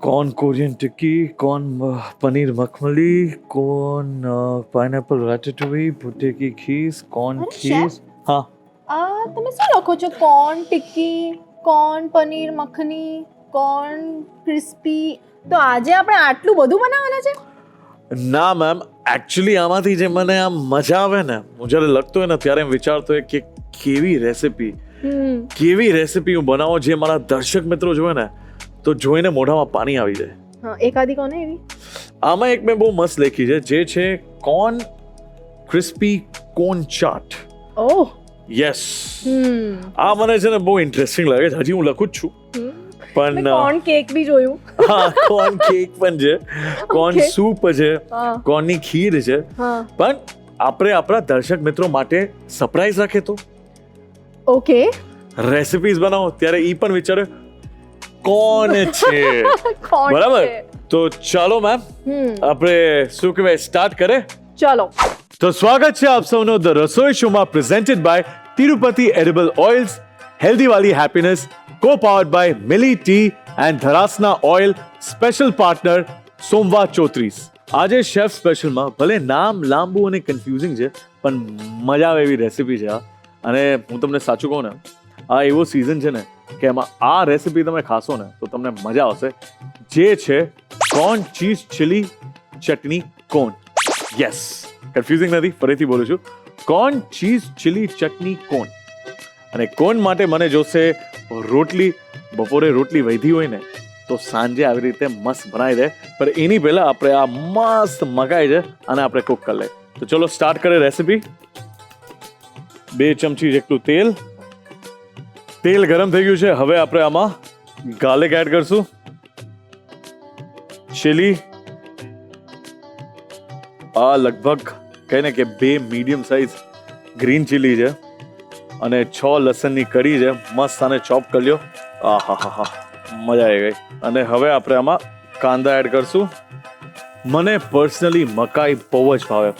कौन कोरियन टिक्की, कौन पनीर मखमली, कौन पाइनएप्पल ratatouille, भुट्टे की खीर, कौन अरे खीर. हाँ, તમે શું લખો છો? Corn tikki, corn paneer makhani, corn crispy. તો આજે આપણે આટલું બધું બનાવવાના છે? ના મેમ, એકચ્યુઅલી આમાંથી જે મને આમ મજા આવે ને, હું જ્યારે લખતો હોય ને ત્યારે એમ વિચારતો હોય કે કેવી રેસિપી હું બનાવો જે મારા દર્શક મિત્રો જોવે ને તો જોઈને મોઢામાં પાણી આવી જાય. હા, એકાદી કોને એવી? આમાં એક મેં બહુ મસ્ત લખી છે જે છે કોર્ન ક્રિસ્પી કોર્ન ચાટ. ઓહ. યસ, આ મને છે ને બહુ ઇન્ટરેસ્ટિંગ લાગે છે. હજી હું લખું જ છું પણ કોર્ન કેક બી જોયું. હા, કોર્ન કેક પણ છે, કોર્ન Okay. સૂપ છે, હા. કોર્નની ખીર છે. હા. પણ આપણે આપણા દર્શક મિત્રો માટે સરપ્રાઈઝ રાખે તો ઓકે. રેસિપીઝ બનાવો ત્યારે ઈ પણ વિચારે કોણ છે. કોણ બરાબર, છે? તો ચાલો મેમ આપણે શું કહેવાય સ્ટાર્ટ કરે. ચલો. તો સ્વાગત છે આપ સૌનો ધ રસોઈ શોમાં presented by Tirupati edible oils, healthy વાલી હેપીનેસ, કો પાવર્ડ બાય મિલી ટી and Dharasana oil, special partner સોમવા 34. આજે શેફ સ્પેશિયલમાં ભલે નામ લાંબુ અને કન્ફ્યુઝિંગ છે પણ મજા આવે એવી રેસિપી છે આ. અને હું તમને સાચું કહું ને, આ એવો સિઝન છે ને કે એમાં આ રેસિપી તમે ખાશો ને તો તમને મજા આવશે, જે છે corn cheese chilli chutney corn. Yes, confusing નથી, ફરીથી બોલું છું, corn cheese chilli chutney corn. અને કોર્ન માટે મને જોશે રોટલી. બપોરે રોટલી વધી હોય ને તો સાંજે આવી રીતે મસ્ત બનાવી દે, પણ એની પહેલા આપણે આ મસ્ત મકાઈ છે અને આપણે કુક કરી લઈએ. તો ચલો સ્ટાર્ટ કરે રેસિપી. 2 ચમચી જેટલું તેલ ગરમ થઈ ગયું છે. હવે આપણે આમાં ગાર્લિક એડ કરશું, ચીલી, આ લગભગ કહીને કે 2 મીડિયમ સાઇઝ ગ્રીન ચીલી છે અને 6 લસણની કડી છે. મસ્ત આને ચોપ કરી લ્યો. આહાહા, મજા આવી ગઈ. અને હવે આપણે આમાં કાંદા એડ કરશું. મને પર્સનલી મકાઈ બહુ જ ભાવે,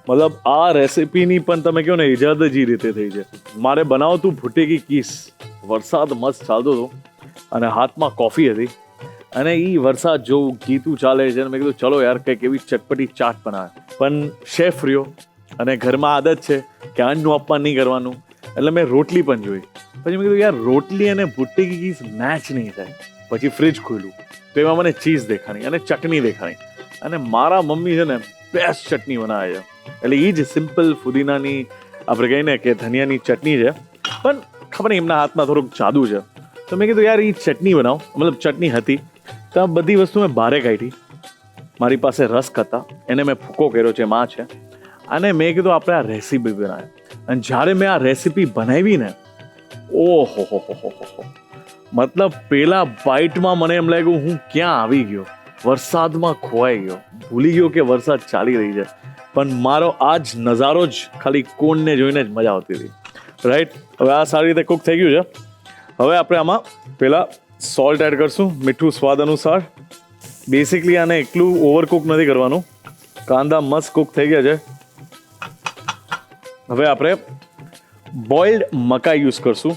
મતલબ આ રેસિપીની પણ તમે કહો ને ઈજાદ જ એ રીતે થઈ છે. મારે બનાવતું ભુટ્ટે કી કીસ, વરસાદ મસ્ત ચાલતો હતો અને હાથમાં કોફી હતી અને એ વરસાદ જોવું ગીતું ચાલે છે અને મેં કીધું ચલો યાર કંઈક એવી ચટપટી ચાટ બનાવે. પણ શેફ રહ્યો અને ઘરમાં આદત છે કે અન્નનું અપમાન નહીં કરવાનું, એટલે મેં રોટલી પણ જોઈ. પછી મેં કીધું યાર રોટલી અને ભુટ્ટે કી કીસ મેચ નહીં થાય. પછી ફ્રીજ ખોલ્યું તો એમાં મને ચીઝ દેખાણી અને ચટણી દેખાણી, અને મારા મમ્મી છે ને બેસ્ટ ચટણી બનાવે છે. એટલે એ જ સિમ્પલ ફુદીનાની આપણે કહીએ ને કે ધનિયાની ચટણી છે, પણ ખબર નહીં એમના હાથમાં થોડુંક જાદુ છે. તો મેં કીધું યાર એ ચટણી બનાવો, મતલબ ચટણી હતી તો આ બધી વસ્તુ મેં બહારે કાઢી. મારી પાસે રસ્ક હતા, એને મેં ભૂકો કર્યો છે, એમાં છે. અને મેં કીધું આપણે આ રેસીપી બનાવે. અને જ્યારે મેં આ રેસીપી બનાવી ને, ઓહો હો હો હો, મતલબ પેલા બાઇટમાં મને એમ લાગ્યું હું ક્યાં આવી ગયો, વરસાદમાં ખોવાઈ ગયો, ભૂલી ગયો કે વરસાદ ચાલી રહી છે. પણ મારો આ જ નજારો જ ખાલી કોણને જોઈને જ મજા આવતી હતી. રાઈટ, હવે આ સારી રીતે કુક થઈ ગયું છે. હવે આપણે આમાં પહેલાં સોલ્ટ એડ કરશું, મીઠું સ્વાદ અનુસાર. બેસિકલી આને એટલું ઓવરકુક નથી કરવાનું. કાંદા મસ્ત કુક થઈ ગયા છે. હવે આપણે બોઇલ્ડ મકાઈ યુઝ કરશું.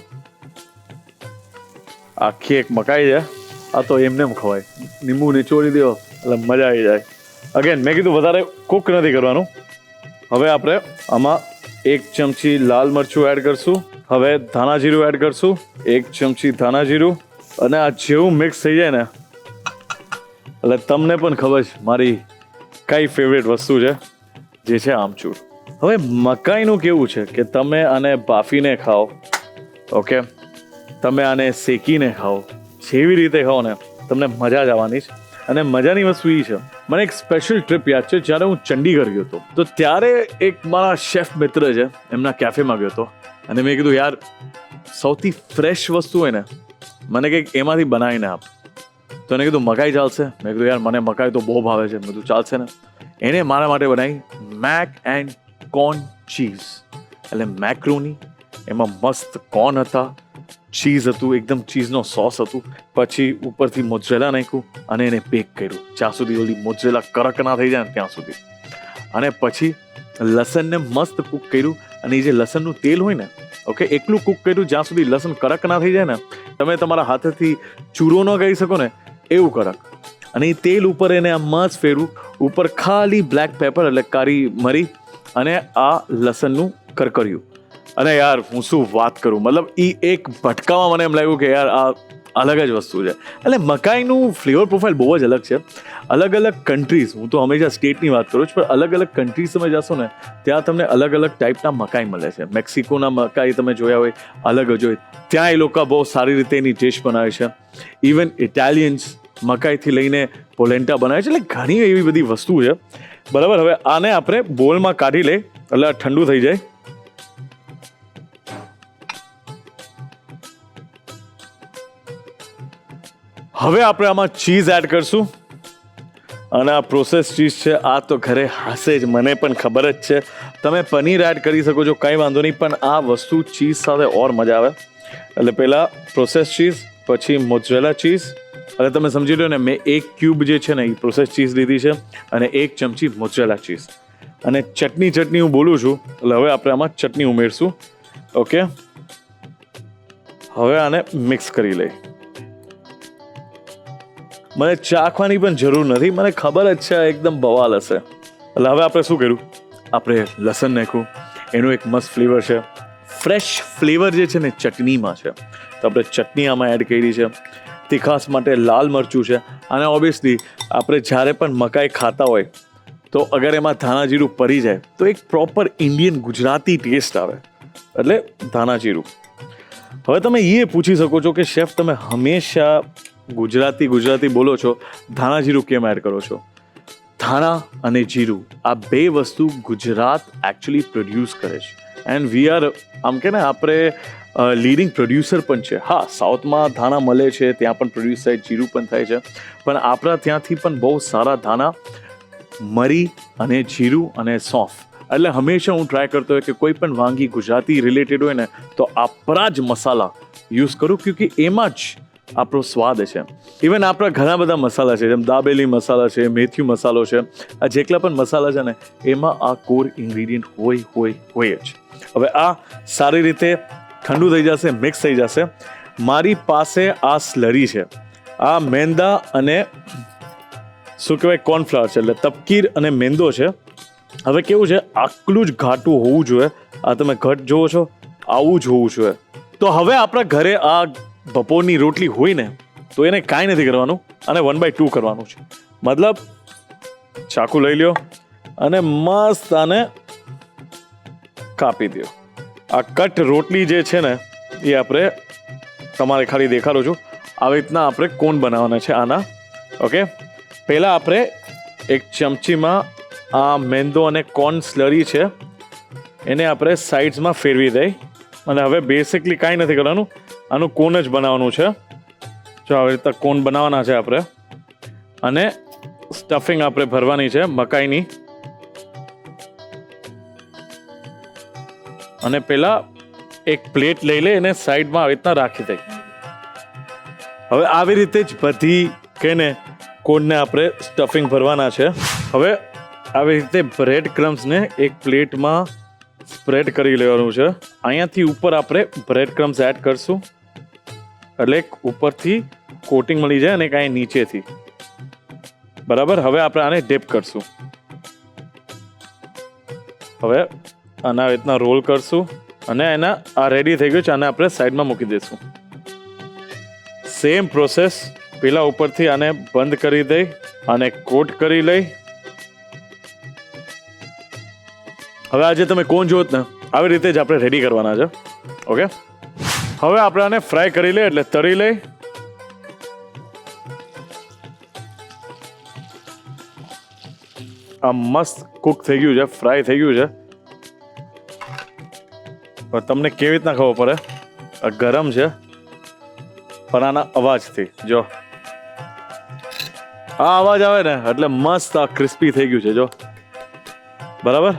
આખી એક મકાઈ છે, આ તો એમને ખવાય, લીંબુ નીચોડી દો એટલે મજા આવી જાય. અગેન મેં કીધું વધારે કુક નથી કરવાનું. હવે આપણે આમાં 1 ચમચી લાલ મરચું એડ કરશું. હવે ધાણા જીરું એડ કરશું, 1 ચમચી ધાણા જીરું. અને આ જેવું મિક્સ થઈ જાય ને એટલે તમને પણ ખબર છે મારી કઈ ફેવરેટ વસ્તુ છે, જે છે આમચૂર. હવે મકાઈનું કેવું છે કે તમે આને બાફીને ખાઓ, ઓકે, તમે આને શેકીને ખાઓ, જેવી રીતે ખાઓ ને તમને મજા જ આવવાની છે. અને મજાની વસ્તુ એ છે, મને એક સ્પેશિયલ ટ્રીપ યાદ છે જ્યારે હું ચંડીગઢ ગયો હતો. તો ત્યારે એક મારા શેફ મિત્ર છે, એમના કેફેમાં ગયો હતો અને મેં કીધું યાર સૌથી ફ્રેશ વસ્તુ હોય ને મને કંઈક એમાંથી બનાવીને આપ. તો એને કીધું મકાઈ ચાલશે? મેં કીધું યાર મને મકાઈ તો બહુ ભાવે છે. મેં કીધું ચાલશે ને. એને મારા માટે બનાવી મેક એન્ડ કોર્ન ચીઝ, એટલે મેક્રોની, એમાં મસ્ત કોર્ન હતા, ચીઝ હતું, એકદમ ચીઝનો સોસ હતું, પછી ઉપરથી મોઝરેલા નાખ્યું અને એને બેક કર્યું જ્યાં સુધી ઓલી મોઝરેલા કડક ના થઈ જાય ને ત્યાં સુધી. અને પછી લસણને મસ્ત કૂક કર્યું અને એ જે લસણનું તેલ હોય ને, ઓકે, એકલું કૂક કર્યું જ્યાં સુધી લસણ કડક ના થઈ જાય ને, તમે તમારા હાથેથી ચૂરો ન કરી શકો ને એવું કડક. અને એ તેલ ઉપર એને આ મસ્ત ફેરવું, ઉપર ખાલી બ્લેક પેપર એટલે કાળી મરી અને આ લસણનું કરકર્યું. અને યાર હું શું વાત કરું, મતલબ એ એક ભટકામાં મને એમ લાગ્યું કે યાર આ અલગ જ વસ્તુ છે. એટલે મકાઈનું ફ્લેવર પ્રોફાઇલ બહુ જ અલગ છે. અલગ અલગ કન્ટ્રીઝ, હું તો હંમેશા સ્ટેટની વાત કરું છું, પણ અલગ અલગ કન્ટ્રીઝ તમે જશો ને ત્યાં તમને અલગ અલગ ટાઈપના મકાઈ મળે છે. મેક્સિકોના મકાઈ તમે જોયા હોય અલગ જ હોય, ત્યાં એ લોકો બહુ સારી રીતે એની ડિશ બનાવે છે. ઇવન ઇટાલિયન્સ મકાઈથી લઈને પોલેન્ટા બનાવે છે. એટલે ઘણી એવી બધી વસ્તુ છે. બરાબર, હવે આને આપણે બોલમાં કાઢી લે એટલે ઠંડુ થઈ જાય. હવે આપણે આમાં ચીઝ એડ કરશું અને આ પ્રોસેસ ચીઝ છે. આ તો ઘરે હશે જ, મને પણ ખબર જ છે. તમે પનીર એડ કરી શકો છો, કંઈ વાંધો નહીં, પણ આ વસ્તુ ચીઝ સાથે ઓર મજા આવે. એટલે પહેલાં પ્રોસેસ ચીઝ, પછી મોઝરેલા ચીઝ. એટલે તમે સમજી લો ને, મેં 1 ક્યુબ જે છે ને એ પ્રોસેસ ચીઝ લીધી છે અને 1 ચમચી મોઝરેલા ચીઝ. અને ચટણી હું બોલું છું એટલે હવે આપણે આમાં ચટણી ઉમેરશું. ઓકે, હવે આને મિક્સ કરી લઈએ. મને ચાખવાની પણ જરૂર નથી, મને ખબર જ છે એકદમ બવાલ હશે. એટલે હવે આપણે શું કર્યું, આપણે લસણ નાખ્યું, એનું એક મસ્ત ફ્લેવર છે. ફ્રેશ ફ્લેવર જે છે ને ચટણીમાં છે, તો આપણે ચટણી આમાં એડ કરી છે. તીખાસ માટે લાલ મરચું છે. અને ઓબ્વિયસલી આપણે જ્યારે પણ મકાઈ ખાતા હોય તો અગર એમાં ધાણા જીરું પડી જાય તો એક પ્રોપર ઇન્ડિયન ગુજરાતી ટેસ્ટ આવે, એટલે ધાણા જીરું. હવે તમે એ પૂછી શકો છો કે શેફ તમે હંમેશા ગુજરાતી બોલો છો, ધાણા જીરું કેમ એડ કરો છો? ધાણા અને જીરું આ બે વસ્તુ ગુજરાત એકચ્યુઅલી પ્રોડ્યુસ કરે છે. એન્ડ વી આર આમ કે ને આપણે લીડિંગ પ્રોડ્યુસર પણ છે. હા, સાઉથમાં ધાણા મળે છે, ત્યાં પણ પ્રોડ્યુસ થાય, જીરું પણ થાય છે, પણ આપણા ત્યાંથી પણ બહુ સારા ધાણા, મરી અને જીરું અને સોંફ. એટલે હંમેશા હું ટ્રાય કરતો હોય કે કોઈ પણ વાનગી ગુજરાતી રિલેટેડ હોય ને તો આપણા જ મસાલા યુઝ કરું, ક્યોંકિ એમાં જ આપણો સ્વાદ છે. ઇવન આપણા ઘણા બધા મસાલા છે, જેમ દાબેલી મસાલા છે, મેથીયું મસાલો છે, આ જેટલા પણ મસાલા છે ને એમાં આ કોર ઇન્ગ્રીડિયન્ટ હોય જ. હવે આ સારી રીતે ઠંડુ થઈ જશે, મિક્સ થઈ જશે. મારી પાસે આ સ્લરી છે, આ મેંદા અને શું કહેવાય કોર્નફ્લાવર છે, એટલે તપકીર અને મેંદો છે. હવે કેવું છે, આટલું જ ઘાટું હોવું જોઈએ. આ તમે ઘટ જોવો છો, આવું જ હોવું જોઈએ. તો હવે આપણા ઘરે આ બપોરની રોટલી હોય ને તો એને કાંઈ નથી કરવાનું, અને 1/2 કરવાનું છે. મતલબ ચાકુ લઈ લ્યો અને મસ્ત આને કાપી દો. આ કટ રોટલી જે છે ને એ આપણે તમારે ખાલી દેખાડું છું, આવી રીતના આપણે કોણ બનાવવાના છે આના. ઓકે, પહેલાં આપણે એક ચમચીમાં આ મેંદો અને કોર્ન સ્લરી છે એને આપણે સાઈડ્સમાં ફેરવી દઈ. અને હવે બેસિકલી કાંઈ નથી કરવાનું, આનું કોન જ બનાવવાનું છે. જો આવી રીતે કોન બનાવવાના છે આપણે, અને સ્ટફિંગ આપણે ભરવાની છે મકાઈની. અને પેલા એક પ્લેટ લઈ લે, એને સાઈડમાં આવી રીતના રાખી દઈ. હવે આવી રીતે જ બધી કહીને કોનને આપણે સ્ટફિંગ ભરવાના છે. હવે આવી રીતે બ્રેડ ક્રમ્સને એક પ્લેટમાં સ્પ્રેડ કરી લેવાનું છે. અહીંયાથી ઉપર આપણે બ્રેડ ક્રમ્સ એડ કરશું એટલે ઉપરથી કોટિંગ મળી જાય અને કાંઈ નીચેથી. બરાબર, હવે આપણે આને ડિપ કરશું. હવે આના રીતના રોલ કરશું અને એના આ રેડી થઈ ગયું છે, આને આપણે સાઈડમાં મૂકી દઈશું. સેમ પ્રોસેસ, પેલા ઉપરથી આને બંધ કરી દઈ અને કોટ કરી લઈ. હવે આજે તમે કોણ જોત ને આવી રીતે જ આપણે રેડી કરવાના છે. ઓકે, હવે આપણે આને ફ્રાય કરી લઈએ, એટલે તળી લઈ. આ મસ્ત કુક થઈ ગયું છે, ફ્રાય થઈ ગયું છે. તમને કેવી રીતના ખબર પડે? આ ગરમ છે પણ આના અવાજથી, જો આ અવાજ આવે ને એટલે મસ્ત આ ક્રિસ્પી થઈ ગયું છે. જો બરાબર,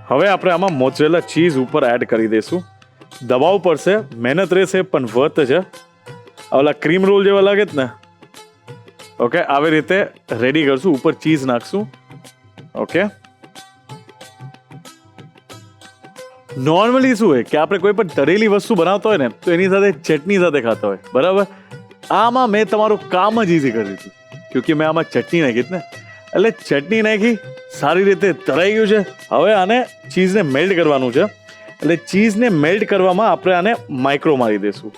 હવે આપણે આમાં મોઝરેલા ચીઝ ઉપર એડ કરી દઈશું. દબાવવું પડશે, મહેનત રહેશે પણ વર્થ છે. ઓલા ક્રીમ રોલ જેવા લાગે જ ને. ઓકે, આવી રીતે રેડી કરશું, ઉપર ચીઝ નાખશું. ઓકે, નોર્મલી શું હોય કે આપણે કોઈ પણ તળેલી વસ્તુ બનાવતા હોય ને તો એની સાથે ચટણી સાથે ખાતા હોય. બરાબર, આમાં મેં તમારું કામ જ ઇઝી કરી દીધું. ક્યોંકि મેં આમાં ચટણી નાખી ને, એટલે ચટણી નાખી, સારી રીતે તરાઈ ગયું છે. હવે આને ચીઝને મેલ્ટ કરવાનું છે. એટલે ચીઝને મેલ્ટ કરવામાં આપણે આને માઇક્રો મારી દઈશું.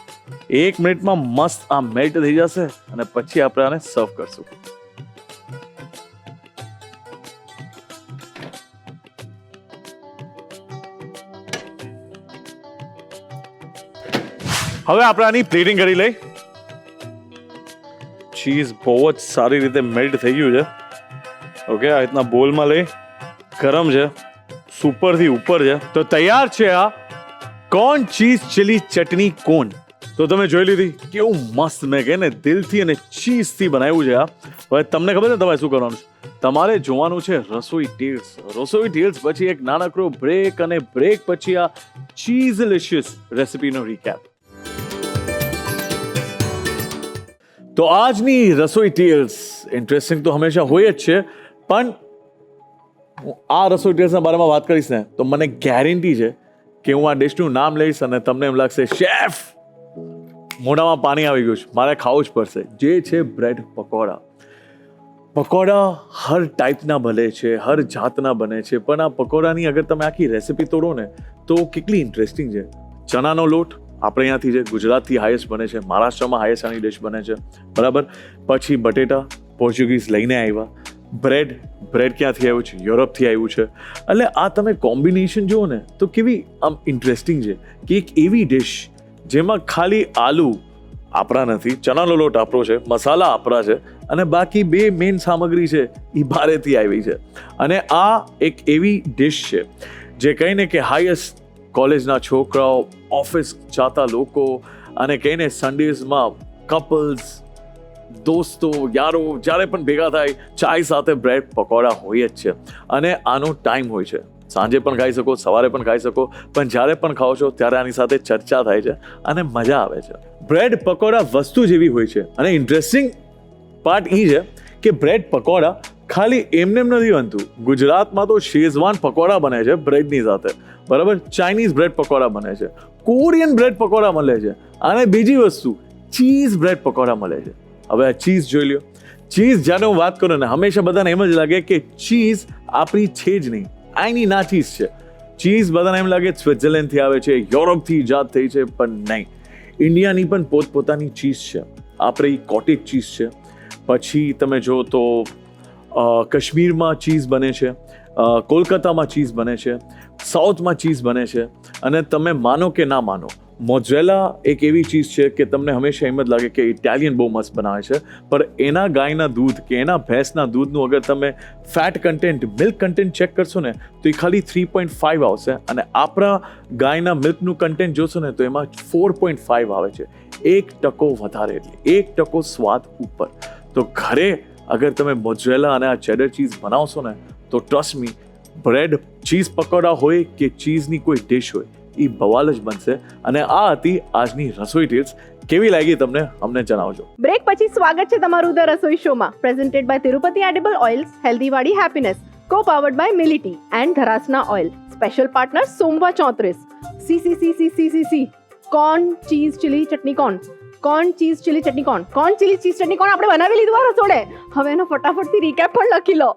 1 મિનિટમાં મસ્ત આ મેલ્ટ થઈ જશે અને પછી આપણે આને સર્વ કરશું. હવે આપણે આની પ્લેટિંગ કરી લઈ. ચીઝ બહુ જ સારી રીતે મેલ્ટ થઈ ગયું છે. ઓકે, આ રીતના બોલમાં લઈ, ગરમ છે, સુપરથી ઉપર છે. તો તૈયાર છે આ કોર્ન ચીઝ ચીલી ચટણી કોન. તો તમે જોઈ લીધી કેવું મસ્ત મેં કહે ને દિલથી અને ચીઝથી બનાવ્યું છે આ. હવે તમને ખબર છે તમારે શું કરવાનું છે? તમારે જોવાનું છે રસોઈ ટેલ્સ. રસોઈ ટેલ્સ પછી એક નાનકડો બ્રેક, અને બ્રેક પછી આ ચીઝલિશિયસ રેસિપીનો રીકેપ. તો આજની રસોઈ ટેલ્સ ઇન્ટરેસ્ટિંગ તો હંમેશા હોય જ છે, પણ હું આ રસોઈ ટેલ્સના બારેમાં વાત કરીશ ને તો મને ગેરંટી છે કે હું આ ડિશનું નામ લઈશ અને તમને એમ લાગશે શેફ મોઢામાં પાણી આવી ગયું છે, મારે ખાવું જ પડશે. જે છે બ્રેડ પકોડા. પકોડા હર ટાઈપના બને છે, હર જાતના બને છે, પણ આ પકોડાની અગર તમે આખી રેસિપી તોડો ને તો કેટલી ઇન્ટરેસ્ટિંગ છે. ચણાનો લોટ આપણે અહીંયાથી છે, ગુજરાતથી હાઈએસ્ટ બને છે, મહારાષ્ટ્રમાં હાઈએસ્ટ આની ડિશ બને છે, બરાબર. પછી બટેટા પોર્ચુગીઝ લઈને આવ્યા. બ્રેડ ક્યાંથી આવ્યું છે? યુરોપથી આવ્યું છે. એટલે આ તમે કોમ્બિનેશન જુઓ ને તો કેવી આમ ઇન્ટરેસ્ટિંગ છે કે એક એવી ડિશ જેમાં ખાલી આલુ આપણા નથી, ચણાનો લોટ આપણો છે, મસાલા આપણા છે, અને બાકી બે મેઇન સામગ્રી છે એ બહારેથી આવી છે. અને આ એક એવી ડિશ છે જે કહીને કે હાઈએસ્ટ કોલેજના છોકરાઓ, ઓફિસ જતા લોકો, અને કહીને સન્ડેઝમાં કપલ્સ, દોસ્તો, યારો જ્યારે પણ ભેગા થાય ચાય સાથે બ્રેડ પકોડા હોય જ છે. અને આનો ટાઈમ હોય છે, સાંજે પણ ખાઈ શકો, સવારે પણ ખાઈ શકો, પણ જ્યારે પણ ખાઓ છો ત્યારે આની સાથે ચર્ચા થાય છે અને મજા આવે છે. બ્રેડ પકોડા વસ્તુ જેવી હોય છે. અને ઇન્ટરેસ્ટિંગ પાર્ટ એ છે કે બ્રેડ પકોડા ખાલી એમને નથી બનતું. ગુજરાતમાં તો શેઝવાન પકોડા બને છે બ્રેડની સાથે, બરાબર. ચાઇનીઝ બ્રેડ પકોડા બને છે, કોરિયન બ્રેડ પકોડા મળે છે, અને બીજી વસ્તુ ચીઝ બ્રેડ પકોડા મળે છે. હવે આ ચીઝ જોઈ લ્યો. ચીઝ જ્યારે હું વાત કરું ને હંમેશા બધાને એમ જ લાગે કે ચીઝ આપણી છે જ નહીં, આની ના ચીઝ છે. ચીઝ બધાને એમ લાગે સ્વિટ્ઝરલેન્ડથી આવે છે, યુરોપથી ઈજાદ થઈ છે, પણ નહીં. ઇન્ડિયાની પણ પોતપોતાની ચીઝ છે. આપણે કોટેજ ચીઝ છે. પછી તમે જો તો કાશ્મીરમાં ચીઝ બને છે, કોલકાતામાં ચીઝ બને છે, સાઉથમાં ચીઝ બને છે. અને તમે માનો કે ના માનો, મોઝરેલા એક એવી ચીઝ છે કે તમને હંમેશા એમ જ લાગે કે ઇટાલિયન બહુ મસ્ત બનાવે છે, પણ એના ગાયના દૂધ કે એના ભેંસના દૂધનું અગર તમે fat content, milk content check કરશો ને તો એ ખાલી 3.5 આવશે, અને આપણા ગાયના મિલ્કનું કન્ટેન્ટ જોશો ને તો એમાં 4.5 આવે છે. 1% વધારે, એટલે 1% સ્વાદ ઉપર. તો ઘરે અગર તમે મોઝરેલા અને આ ચેડર ચીઝ બનાવશો ને તો trust me, bread cheese pakoda હોય કે ચીઝની કોઈ ડિશ હોય એ બવાલ જ બનશે. અને આ હતી આજની રસોઈ ટિપ્સ. કેવી લાગી તમને અમને જણાવજો. બ્રેક પછી સ્વાગત છે તમારું ધ રસોઈ શોમાં, presented by Tirupati edible oils, હેલ્ધીવાડી હેપીનેસ, કો પાવર્ડ બાય મિલિટી and Dharasana oil. Special partner સોમવા 34. CCCCCCC corn cheese chilli chutney corn. Corn cheese chilli chutney corn. Corn chilli cheese chutney corn આપણે બનાવી લીધું આ રસોડે. હવે એનો ફટાફટથી રીકેપ પણ લખી લો.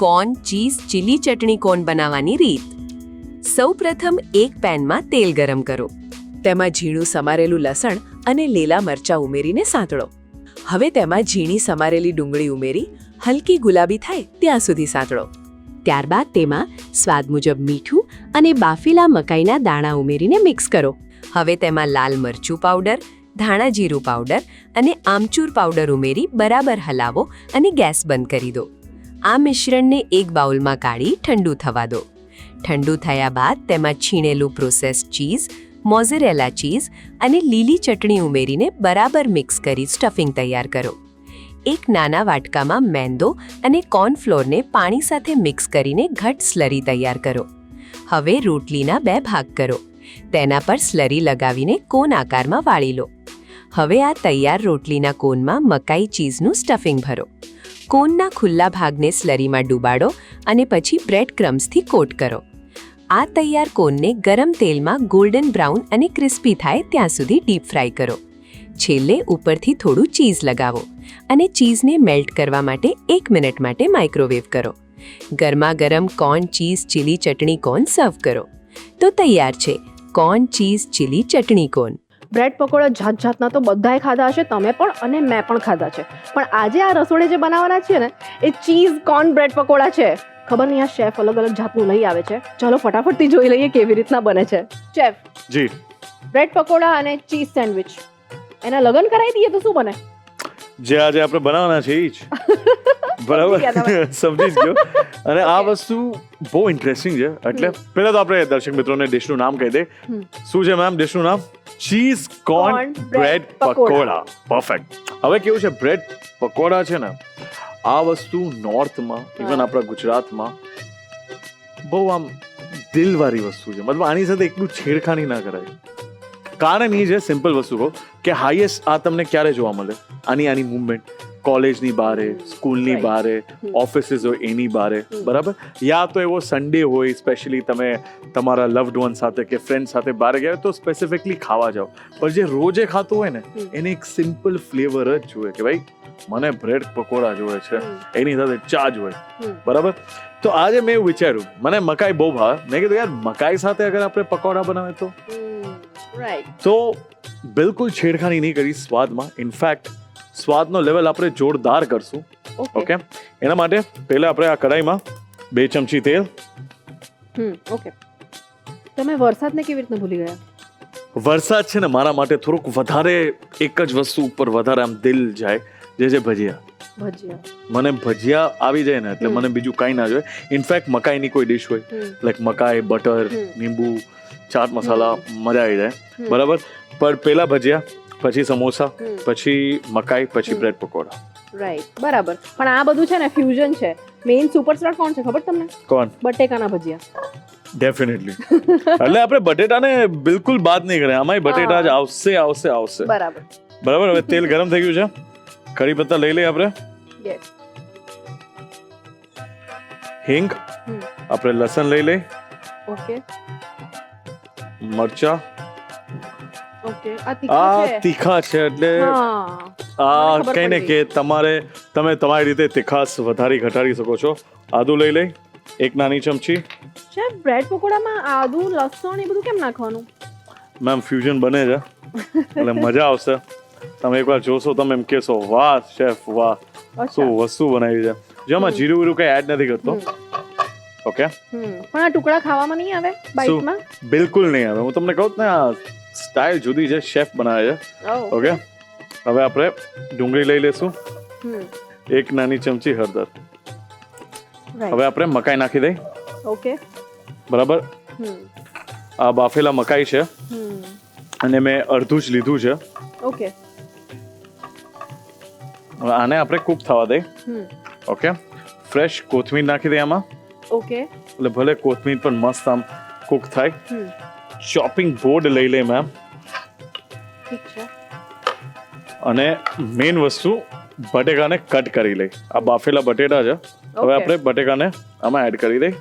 Corn cheese chilli chutney corn બનાવવાની રીત. સૌપ્રથમ એક પેનમાં તેલ ગરમ કરો. તેમાં ઝીણું સમારેલું લસણ અને લીલા મરચાં ઉમેરીને સાંતળો. હવે તેમાં ઝીણી સમારેલી ડુંગળી ઉમેરી હલકી ગુલાબી થાય ત્યાં સુધી સાંતળો. ત્યારબાદ તેમાં સ્વાદ મુજબ મીઠું અને બાફેલા મકાઈના દાણા ઉમેરીને મિક્સ કરો. હવે તેમાં લાલ મરચું પાવડર, ધાણા જીરું પાવડર અને આમચૂર પાવડર ઉમેરી બરાબર હલાવો અને ગેસ બંધ કરી દો. આ મિશ્રણને એક બાઉલમાં કાઢી ઠંડુ થવા દો. ઠંડુ થયા બાદ તેમાં છીણેલું પ્રોસેસ્ડ ચીઝ, મોઝરેલા ચીઝ અને લીલી ચટણી ઉમેરીને બરાબર મિક્સ કરી સ્ટફિંગ તૈયાર કરો. એક નાના વાટકામાં મેંદો અને કોર્નફ્લોરને પાણી સાથે મિક્સ કરીને ઘટ સ્લરી તૈયાર કરો. હવે રોટલીના 2 ભાગ કરો. તેના પર સ્લરી લગાવીને કોન આકારમાં વાળી લો. હવે આ તૈયાર રોટલીના કોનમાં મકાઈ ચીઝનું સ્ટફિંગ ભરો. કોનના ખુલ્લા ભાગને સ્લરીમાં ડૂબાડો અને પછી બ્રેડ ક્રમ્સથી કોટ કરો. આ તૈયાર કોનને ગરમ તેલમાં ગોલ્ડન બ્રાઉન અને ક્રિસ્પી થાય ત્યાં સુધી ડીપ ફ્રાય કરો. છેલ્લે ઉપરથી થોડું ચીઝ લગાવો અને ચીઝને મેલ્ટ કરવા માટે 1 મિનિટ માટે માઇક્રોવેવ કરો. ગરમા ગરમ corn cheese chilli chutney corn સર્વ કરો. તો તૈયાર છે corn cheese chilli chutney corn. Bread pakoda જાત જાતના તો બધાએ ખાધા હશે, તમે પણ અને મેં પણ ખાધા છે. પણ આજે આ રસોડે જે બનાવવાના છે ને એ ચીઝ કોર્ન બ્રેડ પકોડા છે. ખબર નહીં આ શેફ અલગ અલગ જાતનું લઈ આવે છે. ચલો ફટાફટથી જોઈ લઈએ કેવી રીતના બને છે. શેફ જી, બ્રેડ પકોડા અને ચીઝ સેન્ડવિચ એના લગન કરાવી દઈએ તો શું બને? જે આજે આપણે બનાવવાના છે એ જ બરાબર, સમજી જ ગયો. અને આ વસ્તુ બહુ ઇન્ટરેસ્ટિંગ છે. એટલે પહેલા તો આપણે દર્શક મિત્રોને ડિશનું નામ કહી દે. શું છે મેમ ડિશનું નામ? Cheese corn bread pakoda. Perfect. હવે કેવું છે, બ્રેડ પકોડા છે ને આ વસ્તુ નોર્થમાં, ઇવન આપણા ગુજરાતમાં બહુ આમ દિલવાળી વસ્તુ છે. મતલબ આની સાથે એકલું છેડખાની ના કરાય. કારણ એ છે, સિમ્પલ વસ્તુ કહો કે હાઈએસ્ટ આ તમને ક્યારે જોવા મળે? આની મુવમેન્ટ કોલેજની બારે, સ્કૂલની બારે, ઓફિસીસ હોય એની બારે, બરાબર? યા તો એવો સન્ડે હોય, સ્પેશિયલી તમે તમારા લવ્ડ વન સાથે કે ફ્રેન્ડ સાથે બહાર ગયા તો સ્પેસિફિકલી ખાવા જાઓ. પણ જે રોજે ખાતું હોય ને એને એક સિમ્પલ ફ્લેવર જ જોઈએ કે ભાઈ મને બ્રેડ પકોડા જોઈએ છે, એની સાથે ચા જોઈએ, બરાબર? તો આજે મેં એવું વિચાર્યું, મને મકાઈ બહુ ભાવે. મેં કીધું યાર મકાઈ સાથે અગર આપણે પકોડા બનાવે તો બિલકુલ છેડખાની નહીં કરી સ્વાદમાં. ઇનફેક્ટ સ્વાદનો લેવલ આપણે જોરદાર કરશું. ઓકે, એના માટે પહેલા આપણે આ કઢાઈમાં 2 ચમચી તેલ. ઓકે, તમે વરસાદને કેવી રીતના ભૂલી ગયા? વરસાદ છે ને મારા માટે થોડુંક વધારે એક જ વસ્તુ ઉપર વધારે આમ દિલ જાય, જે છે ભજીયા. મને ભજીયા આવી જાય ને એટલે મને બીજું કાંઈ ના જોઈએ. ઇનફેક્ટ મકાઈની કોઈ ડિશ હોય લાઈક મકાઈ, બટર, લીંબુ, ચાટ મસાલા, મજા આવી જાય, બરાબર? પણ પહેલા ભજીયા, પછી સમોસા, પછી મકાઈ, પછી બ્રેડ પકોડા. રાઈટ, બરાબર. પણ આ બધું છે ને ફ્યુઝન છે. મેઇન સુપરસ્ટાર કોણ છે ખબર તમને? કોણ? બટેકાના ભજીયા. ડેફિનેટલી. એટલે આપણે બટેટાને બિલકુલ બાદ નહીં કરે. આમાંય બટેટા જ આવશે. બરાબર. હવે તેલ ગરમ થઈ ગયું છે. કઢી પત્તા લઈ લઈએ આપણે. યસ. હિંગ, આપણે લસણ લઈ લઈએ. ઓકે. મરચા. ઓકે. આ તીખા છે એટલે આ કઈ ને કે તમે તમારી રીતે તીખાસ વધારી ઘટાડી શકો છો. આદુ લઈ લઈ 1 નાની ચમચી. શેફ બ્રેડ પકોડામાં આદુ, લસણ એ બધું કેમ નાખવાનું? મેમ ફ્યુઝન બને છે એટલે મજા આવશે. તમે એકવાર જોશો તમે એમ કહેશો વાહ શેફ વાહ શું વસ્તુ બનાવી છે. જેમાં જીરું વીરું કઈ એડ નથી કરતો. ઓકે, પણ આ ટુકડા ખાવામાં નહીં આવે બાઈટમાં? બિલકુલ નહીં આવે. હું તમને કહું ને આ સ્ટાઇલ જુદી છે, શેફ બનાવે છે. ઓકે, હવે આપણે ડુંગળી લઈ લેશું. 1 નાની ચમચી હળદર. હવે આપણે મકાઈ નાખી દઈ. ઓકે, બરાબર. આ બાફેલા મકાઈ છે અને મેં અડધું જ લીધું છે. ઓકે, આને આપણે કુક થવા દઈ. ઓકે, ફ્રેશ કોથમીર નાખી દઈ આમાં. ઓકે, એટલે ભલે કોથમીર પણ મસ્ત આમ કુક થાય. ચોપિંગ બોર્ડ લઈ લે મેમ. ઠીક છે. અને મેઇન વસ્તુ બટેકાને કટ કરી લઈ. આ બાફેલા બટેટા છે. હવે આપણે બટેકાને આમાં એડ કરી દઈ.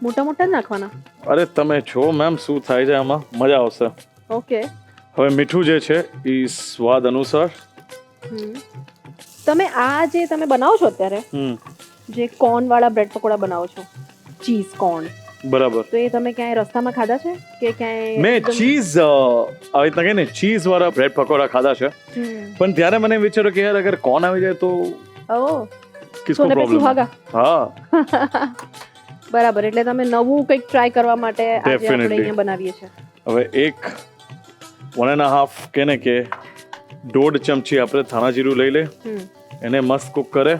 મોટા મોટા જ નાખવાના? અરે તમે જો મેમ શું થાય છે આમાં, મજા આવશે. ઓકે. હવે મીઠું જે છે એ સ્વાદ અનુસાર. તમે આ જે તમે બનાવો છો અત્યારે જે કોર્ન વાળા બ્રેડ પકોડા બનાવો છો, ચીઝ કોર્ન, બરાબર, તો એ તમે ક્યાંય રસ્તામાં ખાધા છે કે ક્યાંય? મેં ચીઝ આવી રીતના કહીને ચીઝ વાળા બ્રેડ પકોડા ખાધા છે. પણ ત્યારે મને વિચાર્યું કે યાર અગર કોર્ન આવી જાય તો કિસકો પ્રોબ્લેમ. હા બરાબર. એટલે તમે નવું કંઈક ટ્રાય કરવા માટે આજે આપણે અહીંયા બનાવીએ છીએ. હવે 1.5 કે ને કે 1.5 ચમચી આપણે ધાણા જીરું લઈ લે. એને મસ્ત કુક કરે.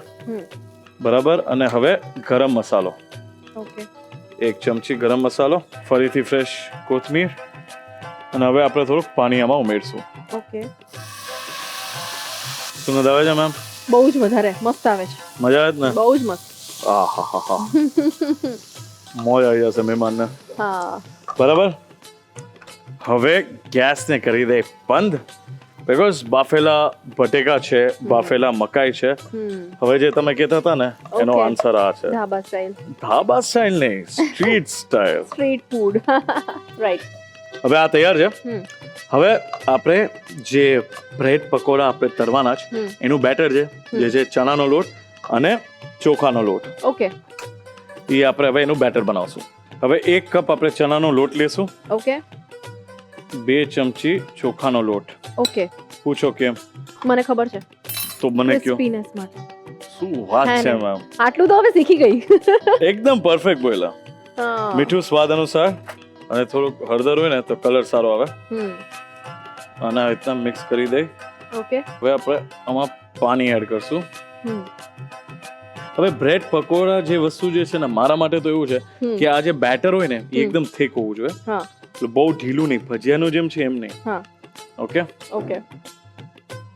બરાબર. અને હવે ગરમ મસાલો. ઓકે, 1 ચમચી ગરમ મસાલો. ફરીથી ફ્રેશ કોથમીર. અને હવે આપણે થોડુંક પાણી આમાં ઉમેરશું. ઓકે. સુગંધ આવે છે મેમ? બહુ જ વધારે મસ્ત આવે છે. મજા આવે ને? બહુ જ મસ્ત. મોજ આવી જશે મહેમાનને. હા, બરાબર. હવે ગેસને કરી દે બંધ. બીકોઝ બાફેલા બટેકા છે, બાફેલા મકાઈ છે. હવે જે તમે કહેતા હતા ને એનો Okay. આન્સર આ છે. ધાબા સ્ટાઇલ ધાબા સ્ટાઇલ નહીં, street style. Street food right. હવે આ તૈયાર છે. હમ. હવે આપણે જે બ્રેડ પકોડા આપણે તરવાના છે એનું બેટર છે જે છે ચણાનો લોટ અને ચોખાનો લોટ. ઓકે એ આપણે હવે એનું બેટર બનાવશું. હવે 1 કપ આપણે ચણાનો લોટ લેશું, ઓકે 2 ચમચી ચોખાનો લોટ. ઓકે પૂછો કેમ? મને ખબર છે, તો મને કયો. ક્રિસ્પીનેસ માટે. શું વાત છે હે ને. મેમ, આટલું તો હવે શીખી ગઈ. એકદમ પરફેક્ટ બોલ્યા. હા. મીઠું સ્વાદ અનુસાર અને થોડુંક હળદર હોય ને તો કલર સારો આવે. હમ. અને આ રીતના મિક્સ કરી દઈ. ઓકે હવે આપણે આમાં પાણી એડ કરશું. હમ. હવે બ્રેડ પકોડા જે વસ્તુ જે છે ને મારા માટે તો એવું છે હમ. કે આ જે બેટર હોય ને એ એકદમ થીક હોવું જોઈએ. હા એટલે બહુ ઢીલું નહીં, ભજીયાનું જેમ છે એમ નહીં. હા ઓકે, ઓકે.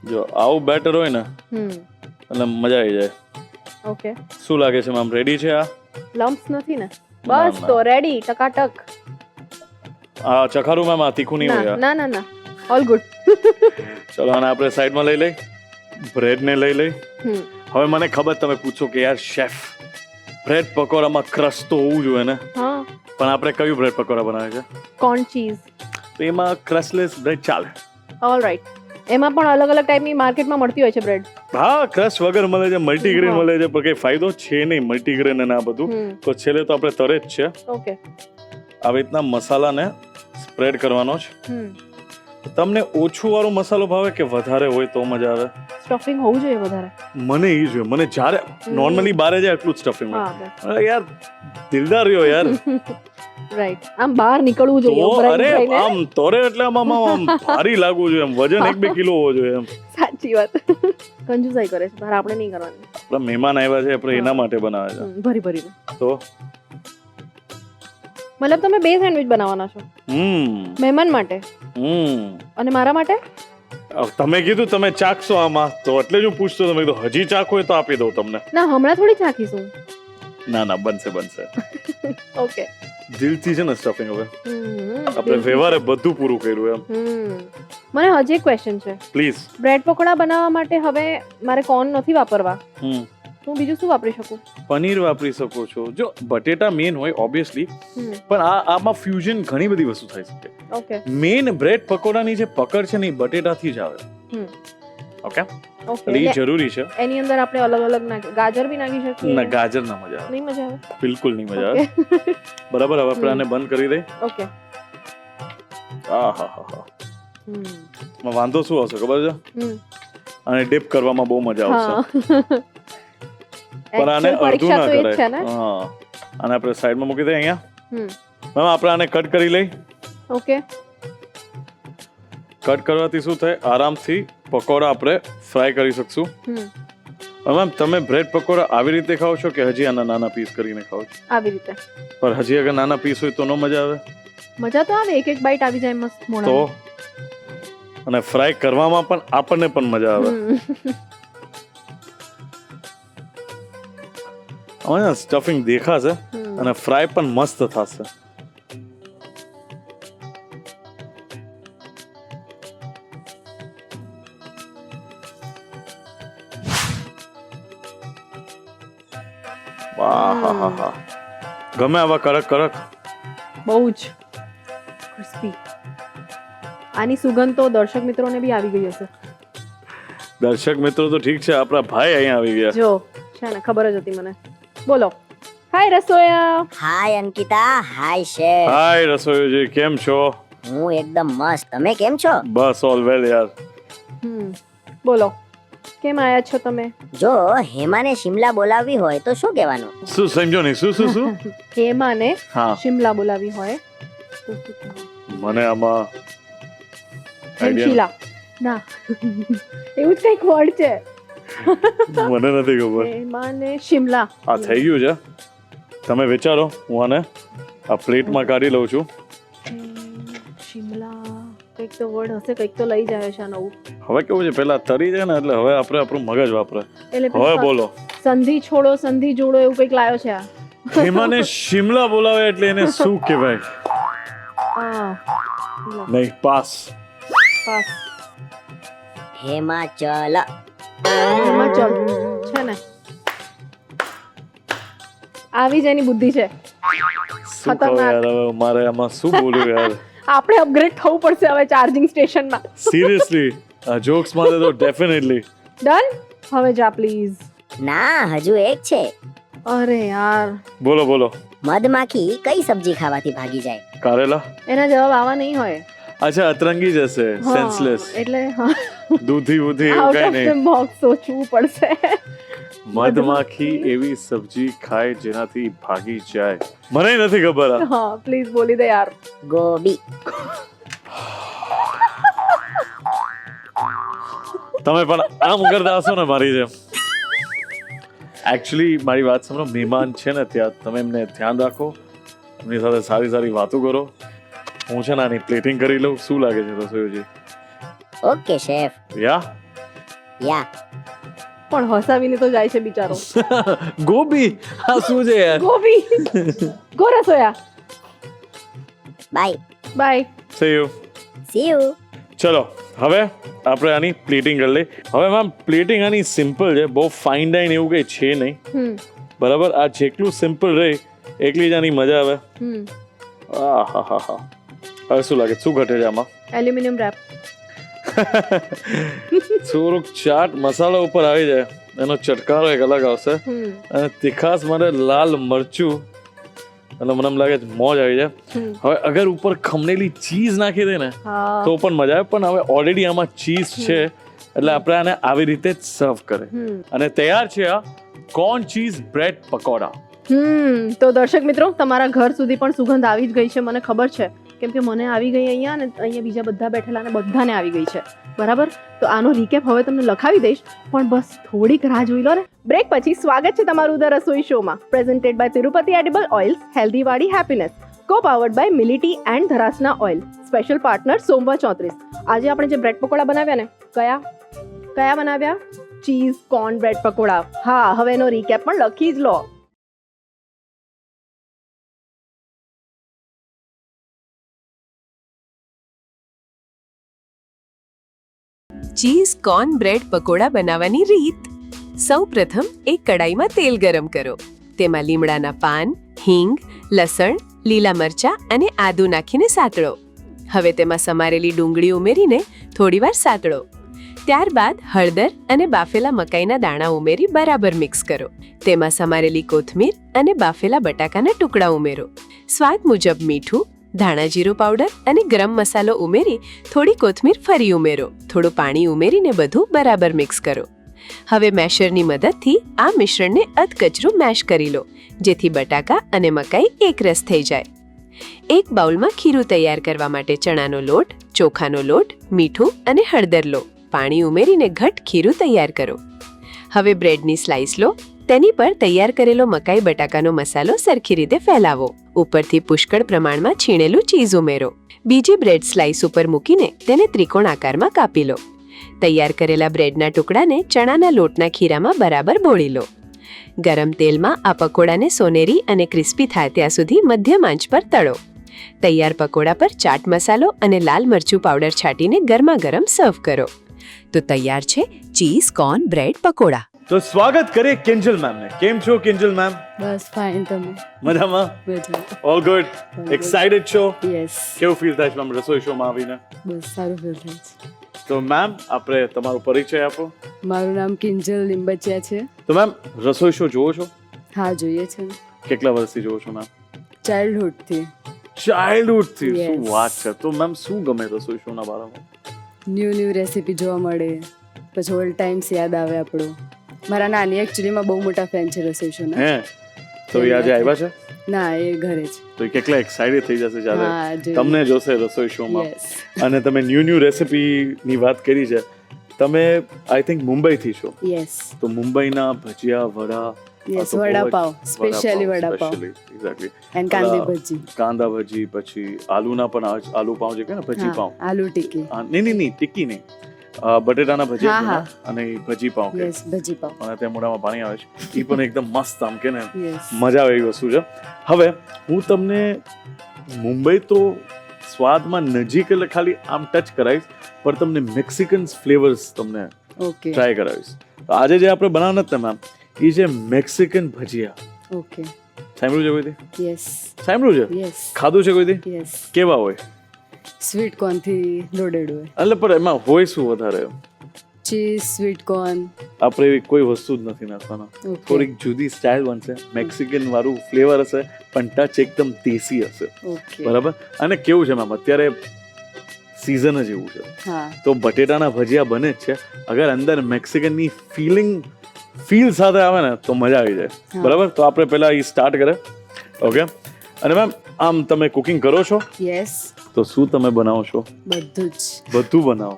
જો આવું બેટર હોય ને હમ. એટલે મજા આવી જાય. ઓકે શું લાગે છે મેમ, રેડી છે આ? લમ્પ્સ નથી ને? ના, બસ ના. તો રેડી ટકાટક. આ ચખારું મેમ, આ તીખું નહીં હોય. ના ના ના ઓલ ગુડ. ચલો આને આપણે સાઈડમાં લઈ લઈ, બ્રેડને લઈ લઈ. હમ. હવે મને ખબર તમે પૂછો કે યાર શેફ, બ્રેડ પકોડામાં ક્રશ તો હોવું જોઈએ ને, હા પણ આપણે કયું બ્રેડ પકોડા બનાવે છે? Corn cheese. તો એમાં ક્રશલેસ બ્રેડ ચાલે. All right. એમાં પણ અલગ અલગ ટાઈપની માર્કેટમાં મળતી હોય છે બ્રેડ. હા, ક્રશ વગર મળે છે, મલ્ટીગ્રેન હા. મળે છે, પણ કઈ ફાયદો છે નહીં મલ્ટીગ્રેન અને આ બધું. હમ. તો છેલ્લે તો આપણે તરે જ છે. ઓકે. આવી રીતના મસાલાને સ્પ્રેડ કરવાનો છે. હમ. તમને ઓછું વાળો મસાલો ભાવે કે વધારે હોય તો મજા આવે? સ્ટફિંગ હોવું જોઈએ વધારે. મને એ જોઈએ. મને જ્યારે નોર્મલી બારે જાય એટલું જ સ્ટફિંગ હોય. હા અરે યાર દિલદાર રહ્યો યાર. રાઈટ. આમ બહાર નીકળવું જોઈએ. તો ઉભરાઈને અરે ઉભરાઈને. આમ તોરે એટલે આમ ભારી લાગવું જોઈએ, એમ વજન 1-2 કિલો હોવો જોઈએ એમ. સાચી વાત. કંજુસાઈ કરે છે તારે, આપણે નહીં કરવાની. આપણા મહેમાન આવ્યા છે, આપણે એના માટે બનાવે છે. ભરી ભરીને. તો મતલબ તમે 2 સેન્ડવિચ બનાવવાના છો મહેમાન માટે અને મારા માટે? તમે કીધું તમે ચાખશો આમાં, તો એટલે જ હું પૂછતો. તમે કીધું હજી ચાખ હોય તો આપી દઉં તમને. ના હમણાં થોડી ચાખીશું. ના ના, બનશે બનશે. ઓકે. દિલથી છે ને સ્ટફિંગ. હવે આપણે વ્યવહારે બધું પૂરું કર્યું એમ. મને હજી એક ક્વેશ્ચન છે. પ્લીઝ. બ્રેડ પકોડા બનાવવા માટે હવે મારે કોર્ન નથી વાપરવા, હું બીજું શું વાપરી શકું? પનીર વાપરી શકો છો. જો બટેટા મેન હોય ઓબ્વિયસલી, પણ આમાં ફ્યુઝન ઘણી બધી વસ્તુ થઈ શકે. ઓકે મેન બ્રેડ પકોડાની જે પકડ છે ને એ બટેટાથી જ આવે. Okay, okay. એટલે એ જરૂરી છે. એની અંદર આપણે અલગ અલગ ગાજર બી નાખી શકીએ? ના, ગાજર ના મજા આવે, નહીં મજા આવે. બિલકુલ નહીં મજા આવે. બરાબર, હવે આપણે આને બંધ કરી દઈ. ઓકે. આહાહા. વાંધો શું આવશે ખબર છે? હમ. અને ડીપ કરવામાં બહુ મજા આવશે. હા. પણ આને Actual અડધું પરીક્ષા ના તો એ જ છે ને? કરાય. હા, આને આપણે સાઈડમાં મૂકી દઈએ અહીંયા. હમ. મેમ આપણે આને કટ કરી લઈ. ઓકે. કટ કરવાથી શું થાય, આરામથી પકોડા આપણે ફ્રાય કરી શકશું. મેમ તમે બ્રેડ પકોડા આવી રીતે ખાઓ છો કે હજી આના નાના પીસ કરીને ખાઓ છો? આવી રીતે. પણ હજી અગર નાના પીસ હોય તો ન મજા આવે? મજા તો આવે, એક એક બાઈટ આવી જાય મસ્ત તો મોઢામાં. અને ફ્રાય કરવામાં પણ આપણને પણ મજા આવે. હવે સ્ટફિંગ દેખાશે અને ફ્રાય પણ મસ્ત થશે. વાહ, ગમે આવા કડક કડક. બહુ જ ક્રિસ્પી. આની સુગંધ તો દર્શક મિત્રોને બી આવી ગઈ હશે. દર્શક મિત્રો તો ઠીક છે, આપણા ભાઈ અહીંયા આવી ગયા. જો છે ને, ખબર જ હતી મને. બોલો. હાય રસોયા. હાય અંકિતા. હાય શેફ. હાય રસોઈજી, કેમ છો? હું એકદમ મસ્ત. તમે કેમ છો? બસ ઓલ વેલ યાર. બોલો, કેમ આયા છો તમે? જો હેમાને શિમલા બોલાવવી હોય તો શું કહેવાનું? શું સમજો નહીં? શું શું શું? હેમાને હા, શિમલા બોલાવી હોય તો શું કહેવાનું? મને આમાં હેમશીલા. ના એવું જ કંઈક વર્ડ છે. મને નથી ખબર. હેમાને શિમલા. આ થઈ ગયું છે, તમે વિચારો. હું આને આ પ્લેટમાં કાઢી લઉં છું. શિમલા કંઈક તો વર્ડ હશે, કંઈક તો લઈ જાય છે આ નવું. હવે કેવું છે, પેલા તરી જાય ને એટલે હવે આપણે આપણું મગજ વાપરે. એટલે હવે બોલો. સંધિ છોડો સંધિ જોડો એવું કંઈક લાયો છે આ. હેમાને શિમલા બોલાવે એટલે એને શું કહેવાય? આ નહીં, પાસ. પાસ. હિમાચલ. હિમાચલ છે ને, આવી જ એની બુદ્ધિ છે. શું કહું યાર, હવે મારે આમાં શું બોલું યાર. આપણે અપગ્રેડ થવું પડશે હવે ચાર્જિંગ સ્ટેશનમાં. સિરિયસલી આ જોક્સ માટે તો ડેફિનેટલી. ડન. હવે જા પ્લીઝ. ના, હજુ એક છે. અરે યાર, બોલો બોલો. મધમાખી કઈ સબ્જી ખાવાથી ભાગી જાય? કારેલા. એના જવાબ આવા નહીં હોય. અચ્છા, અતરંગી જશે. હા, સેન્સલેસ. એટલે દૂધી બુધી એવું આઉટ કઈ ઓફ ધ નહીં. બોક્સ સોચવું પડશે. મધમાખી એવી સબ્જી ખાય જેનાથી ભાગી જાય. મને નથી ખબર આ. હા, પ્લીઝ બોલી દે યાર. ગોબી. તમે પણ આમ કરતા હશો ને મારી જેમ. એકચ્યુઅલી મારી વાત સાંભળો, મહેમાન છે ને ત્યાં, તમે એમને ધ્યાન રાખો, એમની સાથે સારી સારી વાતો કરો. હું છે ને આની પ્લેટિંગ કરી લઉં. શું લાગે છે રસોઈજી? Okay chef. યા યા. પણ હસાવીને તો જાય છે બિચારો. ગોબી, આ શું છે યાર? ગોબી. ગો રસોયા. Bye. Bye. See you. See you. ચલો હવે આપણે આની પ્લેટિંગ કરી લઈએ. હવે મેમ પ્લેટિંગ આની સિમ્પલ છે, બહુ ફાઇન ડાઇન એવું કંઈ છે નહીં. બરાબર, આ જેટલું સિમ્પલ રહે એટલી જ આની મજા આવે. આહાહાહા. હવે શું લાગે, શું ઘટે છે આમાં? Aluminium wrap. થોડુંક ચાટ મસાલો ઉપર આવી જાય, એનો ચટકારો એક અલગ આવશે. અને તીખાસ માટે લાલ મરચું, એટલે મને એમ લાગે છે મોજ આવી જાય. હવે અગર ઉપર ખમણેલી ચીઝ નાખી દે ને તો પણ મજા આવે. પણ હવે ઓલરેડી આમાં ચીઝ છે એટલે આપણે આને આવી રીતે જ સર્વ કરે. અને તૈયાર છે આ કોર્ન ચીઝ બ્રેડ પકોડા. તો દર્શક મિત્રો, તમારા ઘર સુધી પણ સુગંધ આવી જ ગઈ છે, મને ખબર છે, કેમ કે મને આવી ગઈ અહીંયા, અને અહીંયા બીજા બધા બેઠેલા ને બધાને આવી ગઈ છે. બરાબર, તો આનો રીકેપ હવે તમને લખાવી દઈશ, પણ બસ થોડીક રાહ જોઈ લો ને. બ્રેક પછી સ્વાગત છે તમારું ધ રસોઈ શોમાં, presented by Tirupati edible oils, healthy વાડી હેપીનેસ, કો પાવર્ડ બાય મિલિટી and Dharasana oil, special partner સોમવા 34. આજે આપણે જે બ્રેડ પકોડા બનાવ્યા ને, કયા બનાવ્યા? Cheese corn bread pakoda. હા, હવે એનો રીકેપ પણ લખી જ લો. ચીઝ કોર્ન બ્રેડ પકોડા બનાવવાની રીત. સૌપ્રથમ એક કડાઈમાં તેલ ગરમ કરો. તેમાં લીમડાના પાન, હિંગ, લસણ, લીલા મરચાં અને આદુ નાખીને સાતળો. હવે તેમાં સમારેલી ડુંગળી ઉમેરીને થોડીવાર સાતળો. ત્યારબાદ હળદર અને બાફેલા મકાઈના દાણા ઉમેરી બરાબર મિક્સ કરો. તેમાં સમારેલી કોથમીર અને બાફેલા બટાકાના ટુકડા ઉમેરો. સ્વાદ મુજબ મીઠું, ધાણા જીરું પાવડર અને ગરમ મસાલો ઉમેરી થોડી કોથમીર ફરી ઉમેરો. થોડું પાણી ઉમેરીને બધું બરાબર મિક્સ કરો. હવે મેશરની મદદથી આ મિશ્રણને અધકચરું મેશ કરી લો, જેથી બટાકા અને મકાઈ એકરસ થઈ જાય. એક બાઉલમાં ખીરું તૈયાર કરવા માટે ચણાનો લોટ, ચોખાનો લોટ, મીઠું અને હળદર લો. પાણી ઉમેરીને ઘટ ખીરું તૈયાર કરો. હવે બ્રેડની સ્લાઇસ લો. તેની પર તૈયાર કરેલો મકાઈ બટાકાનો મસાલો સરખી રીતે ફેલાવો. ઉપરથી પુષ્કળ પ્રમાણમાં છીણેલું ચીઝ ઉમેરો. બીજી બ્રેડ સ્લાઇસ ઉપર મૂકીને તેને ત્રિકોણ આકારમાં કાપી લો. તૈયાર કરેલા બ્રેડના ટુકડાને ચણાના લોટના ખીરામાં બરાબર બોળી લો. ગરમ તેલમાં આ પકોડાને સોનેરી અને ક્રિસ્પી થાય ત્યાં સુધી મધ્યમ આંચ પર તળો. તૈયાર પકોડા પર ચાટ મસાલો અને લાલ મરચું પાવડર છાંટીને ગરમા ગરમ સર્વ કરો. તો તૈયાર છે ચીઝ કોર્ન બ્રેડ પકોડા. તો સ્વાગત કરીએ કિંજલ મેમ ને. કેમ છો કિંજલ મેમ? બસ ફાઇન. તમે? મજામાં? બેઠા. All good? એક્સાઇટેડ છો? યસ. કેવું ફીલ થાય છે મેમ રસોઈ શોમાં આવીને? બસ સારું ફીલ થાય છે. તો મેમ આપણે તમારો પરિચય આપો. મારું નામ કિંજલ લીંબચિયા છે. તો મેમ રસોઈ શો જોવો છો? હા, જોઈએ છે. કેટલા વર્ષથી જોવો છો મેમ? ચાઇલ્ડહુડથી. ચાઇલ્ડહુડથી? Yes. શું વાત છે. તો મેમ શું ગમે રસોઈ શોના બારામાં? ન્યૂ રેસીપી જોવા મળે, પછી ઓલ્ડ ટાઈમ્સ યાદ આવે આપણું. મારા નાની એકચ્યુઅલીમાં બહુ મોટા ફેન છે રસોઈ શોના. હે? તો એ આજે આવ્યા છે? ના, એ ઘરે છે. તો એ કેટલા એક્સાઇટેડ થઈ જશે જ્યારે હા, જોઈએ. તમને જોશે રસોઈ શોમાં. યસ. અને તમે ન્યૂ રેસીપીની વાત કરી છે. તમે આઈ થિંક મુંબઈથી છો. યસ. તો મુંબઈના ભજીયા, વડા, yes. Vada pav, specially vada pav exactly. And કાંદી ભજી. કાંદા ભજી, પછી આલુના પણ આલુ પાવ છે કે ને, ભજી હા, પાવ. આલુ ટિક્કી. નહીં ટિક્કી નહીં, બટેટાના ભજીયા છે હા, ને, અને ઈ ભજી પાવ કે. યસ, ભજી પાવ. અને ત્યાં મોઢામાં પાણી આવે છે. એ પણ એકદમ મસ્ત આમ કે ને યસ. મજા આવે એવી વસ્તુ છે. હવે હું તમને મુંબઈ તો સ્વાદમાં નજીક એટલે ખાલી આમ ટચ કરાવીશ, પણ તમને મેક્સિકન ફ્લેવર્સ તમને ઓકે ટ્રાય કરાવીશ. તો આજે જે આપણે બનાવવાના હતા મેમ, એ છે મેક્સિકન ભજીયા. ઓકે સાંભળ્યું છે કોઈથી? યસ સાંભળ્યું છે? યસ ખાધું છે કોઈથી? યસ કેવા હોય? સ્વીટ કોર્ન થી લોડેડ હોય, એટલે પણ એમાં હોય શું વધારે? Cheese sweet corn. આપણે એવી કોઈ વસ્તુ જ નથી નાખવાના. ઓકે થોડીક જુદી સ્ટાઇલ બનશે, મેક્સિકન વાળું ફ્લેવર હશે, પણ ટચ એકદમ દેશી હશે. ઓકે બરાબર. અને કેવું છે મેમ, અત્યારે સિઝન જ એવું છે, હા તો બટેટાના ભજીયા બને જ છે. અગર અંદર મેક્સિકનની ફીલ સાથે આવે ને તો મજા આવી જાય. હા. બરાબર. તો આપણે પહેલા એ સ્ટાર્ટ કરે. ઓકે. અને મેમ આમ તમે કુકિંગ કરો છો? યસ તો શું તમે બનાવો છો? બધું જ બધું બનાવો.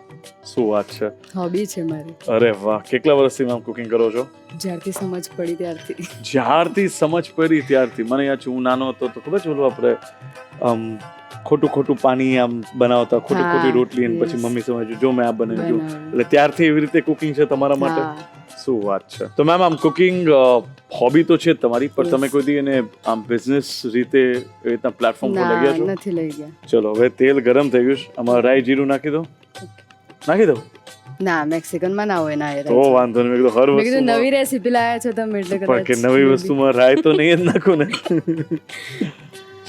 શું વાત છે. હોબી છે મારી, અરે વાહ. કેટલા વર્ષથી મેમ કુકિંગ કરો છો? જ્યારથી સમજ પડી ત્યારથી. જ્યારથી સમજ પડી ત્યારથી. મને યાદ છે હું નાનો હતો તો ખબર છે ઓલું આપણે ખોટું પાણી આમ બનાવતા, ખોટી હા, રોટલી, અને પછી yes. મમ્મી સમજ્યું જો મેં આ બનાવ્યું. બનાવ્યું. એટલે ત્યારથી એવી રીતે કુકિંગ છે તમારા માટે? હા શું વાત છે. તો મેમ આમ કુકિંગ હોબી તો છે જ તમારી, પણ Yes. તમે કોઈ દી એને આમ બિઝનેસ રીતે એવી રીતના પ્લેટફોર્મ પર લઈ ગયા છો? ના નથી લઈ ગયા. ચલો હવે તેલ ગરમ થઈ ગયું છે, આમાં રાઈ જીરું નાખી દો. નાખી દો. ના મેક્સિકન માં ના હોય ના એ તો વાંધો નહીં. મેં કીધું હર મેં કીધું વસ્તુમાં નવી રેસીપી લાયા છો તમે એટલે પણ કે કદાચ નવી maybe. વસ્તુમાં રાય તો નહીં જ નાખું ને.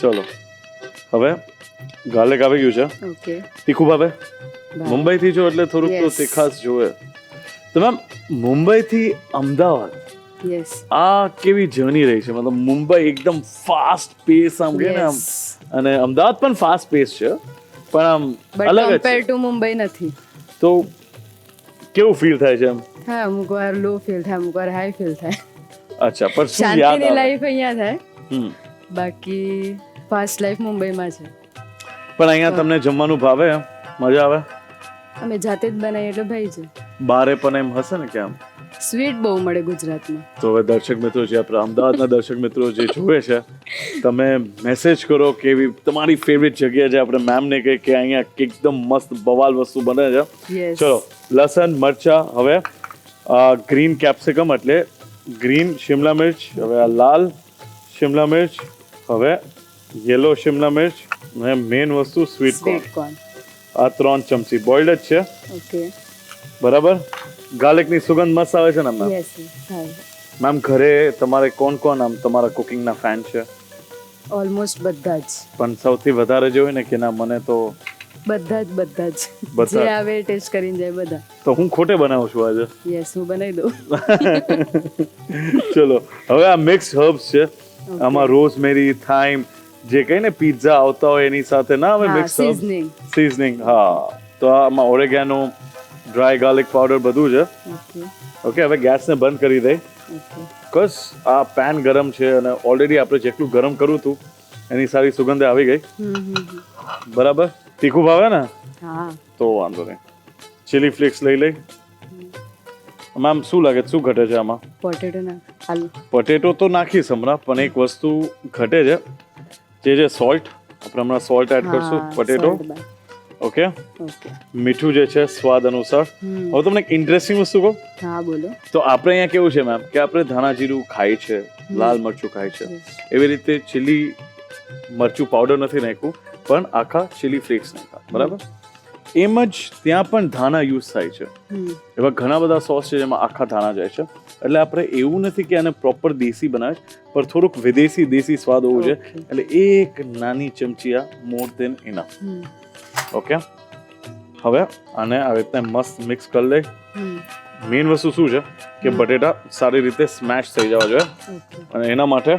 ચલો હવે ગાર્લિક આવી ગયું છે. ઓકે તીખું ભાવે? બરાબર. મુંબઈ થી છો એટલે થોડુંક તો Yes. તીખાશ જોવે. તો મેમ મુંબઈ થી અમદાવાદ યસ આ કેવી જર્ની રહી છે? મતલબ મુંબઈ એકદમ ફાસ્ટ પેસ આમ કે ને આમ, અને અમદાવાદ પણ ફાસ્ટ પેસ છે, પણ આમ બટ અલગ જ કમ્પેર છે. ટુ મુંબઈ નથી. તો કેવું ફીલ થાય છે એમ? હા અમુક વાર લો ફીલ થાય, અમુક વાર હાઈ ફીલ થાય. અચ્છા, પણ શું યાદ શાંતિની આવે? લાઈફ અહીંયા થાય, હમ. બાકી ફાસ્ટ લાઈફ મુંબઈમાં છે. પણ અહીંયા તમને જમવાનું ભાવે? મજા આવે? અમે જાતે જ બનાવીએ એટલે ભાઈ છે. બારે પણ એમ હશે ને કે આમ? સ્વીટ બહુ મળે ગુજરાતમાં. તો હવે દર્શક મિત્રો જે આપણા અમદાવાદના દર્શક મિત્રો જે જોવે છે, તમે મેસેજ કરો કે એવી તમારી ફેવરિટ જગ્યા છે, આપણે મેમને કહે કે અહીંયા એકદમ મસ્ત બવાલ વસ્તુ બને છે. યસ ચલો લસણ મરચા, હવે ગ્રીન કેપ્સિકમ એટલે ગ્રીન શિમલા મિર્ચ, હવે આ લાલ શિમલા મિર્ચ, હવે યેલો શિમલા મિર્ચ, અને મેઇન વસ્તુ સ્વીટ કોર્ન. Sweet corn. આ 3 ચમચી બોઇલ્ડ જ છે. ઓકે બરાબર. ગાર્લિકની સુગંધ મસ્ત આવે છે ને મેમ? યસ થાય. મેમ ઘરે તમારે કોણ આમ તમારા કુકિંગના ફેન છે? ઓલમોસ્ટ બધા જ પણ સૌથી વધારે જે હોય ને કે ના મને તો બધા જ બધા. જે આવે ટેસ્ટ કરીને જાય બધા. તો હું ખોટે બનાવું છું આજે. યસ હું બનાવી દઉં. ચલો હવે આ મિક્સ હર્બ્સ છે. આમાં રોઝમેરી, થાઇમ, જે કઈ ને પિઝા આવતા હોય એની સાથે ના આવે મિક્સ હર્બ સિઝનિંગ. હા, તો આમાં ઓરેગાનો, ડ્રાય ગાર્લિક પાવડર બધું છે. Okay okay. હવે ગેસને બંધ કરી દઈ, ઓકે બસ આ પેન ગરમ છે અને ઓલરેડી આપણે જેટલું ગરમ કરવું હતું એની સારી સુગંધ આવી ગઈ. બરાબર. તીખું ભાવે ને? હા તો વાંધો નહીં. ચીલી ફ્લેક્સ લઈ લઈ. મેમ શું લાગે શું ઘટે છે આમાં? પોટેટો ના આલુ પટેટો તો નાખીશ હમણાં, પણ એક વસ્તુ ઘટે છે, જે છે સોલ્ટ. આપણે હમણાં સોલ્ટ એડ કરશું. પટેટો. ઓકે. ઓકે મીઠું જે છે સ્વાદ અનુસાર. હવે તમને એક ઇન્ટરેસ્ટિંગ વસ્તુ કહું હા બોલો. તો આપણે અહીંયા કેવું છે મેમ કે આપણે ધાણા જીરું ખાય છે, લાલ મરચું ખાય છે, એવી રીતે ચીલી મરચું પાવડર નથી નાખ્યું, પણ આખા ચીલી ફ્લેક્સ નાખ્યા. બરાબર. એમ જ ત્યાં પણ ધાણા યુઝ થાય છે. એવા ઘણા બધા સોસ છે જેમાં આખા ધાણા જાય છે. એટલે આપણે એવું નથી કે આને પ્રોપર દેશી બનાવે, પણ થોડુંક વિદેશી દેશી સ્વાદ હોવું છે. એટલે એક નાની ચમચી આ મોર દેન ઇનફ. ઓકે. હવે આને આવી રીતે મસ્ત મિક્સ કરી લઈ. મેઇન વસ્તુ શું છે કે બટેટા સારી રીતે સ્મેશ થઈ જવા જોઈએ, અને એના માટે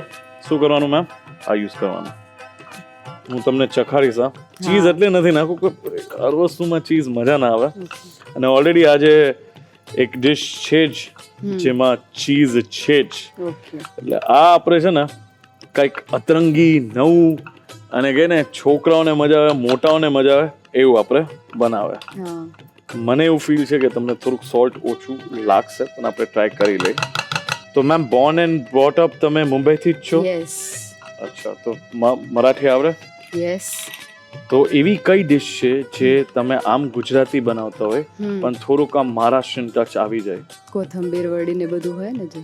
શું કરવાનું મેમ? આ યુઝ કરવાનું. હું તમને ચખાડીશ. આ ચીઝ એટલે નથી નાખું કે હર વસ્તુમાં ચીઝ મજા ના આવે, અને ઓલરેડી આજે એક ડિશ છે જ જેમાં ચીઝ છે જ. એટલે આ આપણે છે ને કંઈક અતરંગી નવું, અને કહે ને છોકરાઓને મજા આવે, મોટાઓને મજા આવે એવું આપણે બનાવે. મને એવું ફીલ છે કે તમને થોડુંક સોલ્ટ ઓછું લાગશે, પણ આપણે ટ્રાય કરી લઈએ. તો ma'am Born and brought up તમે મુંબઈથી જ છો? યસ. અચ્છા, તો મરાઠી આવડે? યસ. તો એવી કઈ ડિશ છે જે તમે આમ ગુજરાતી બનાવતા હોય પણ થોડુંક આમ મહારાષ્ટ્રીયન ટચ આવી જાય? કોથંબીર વડી ને બધું હોય ને જે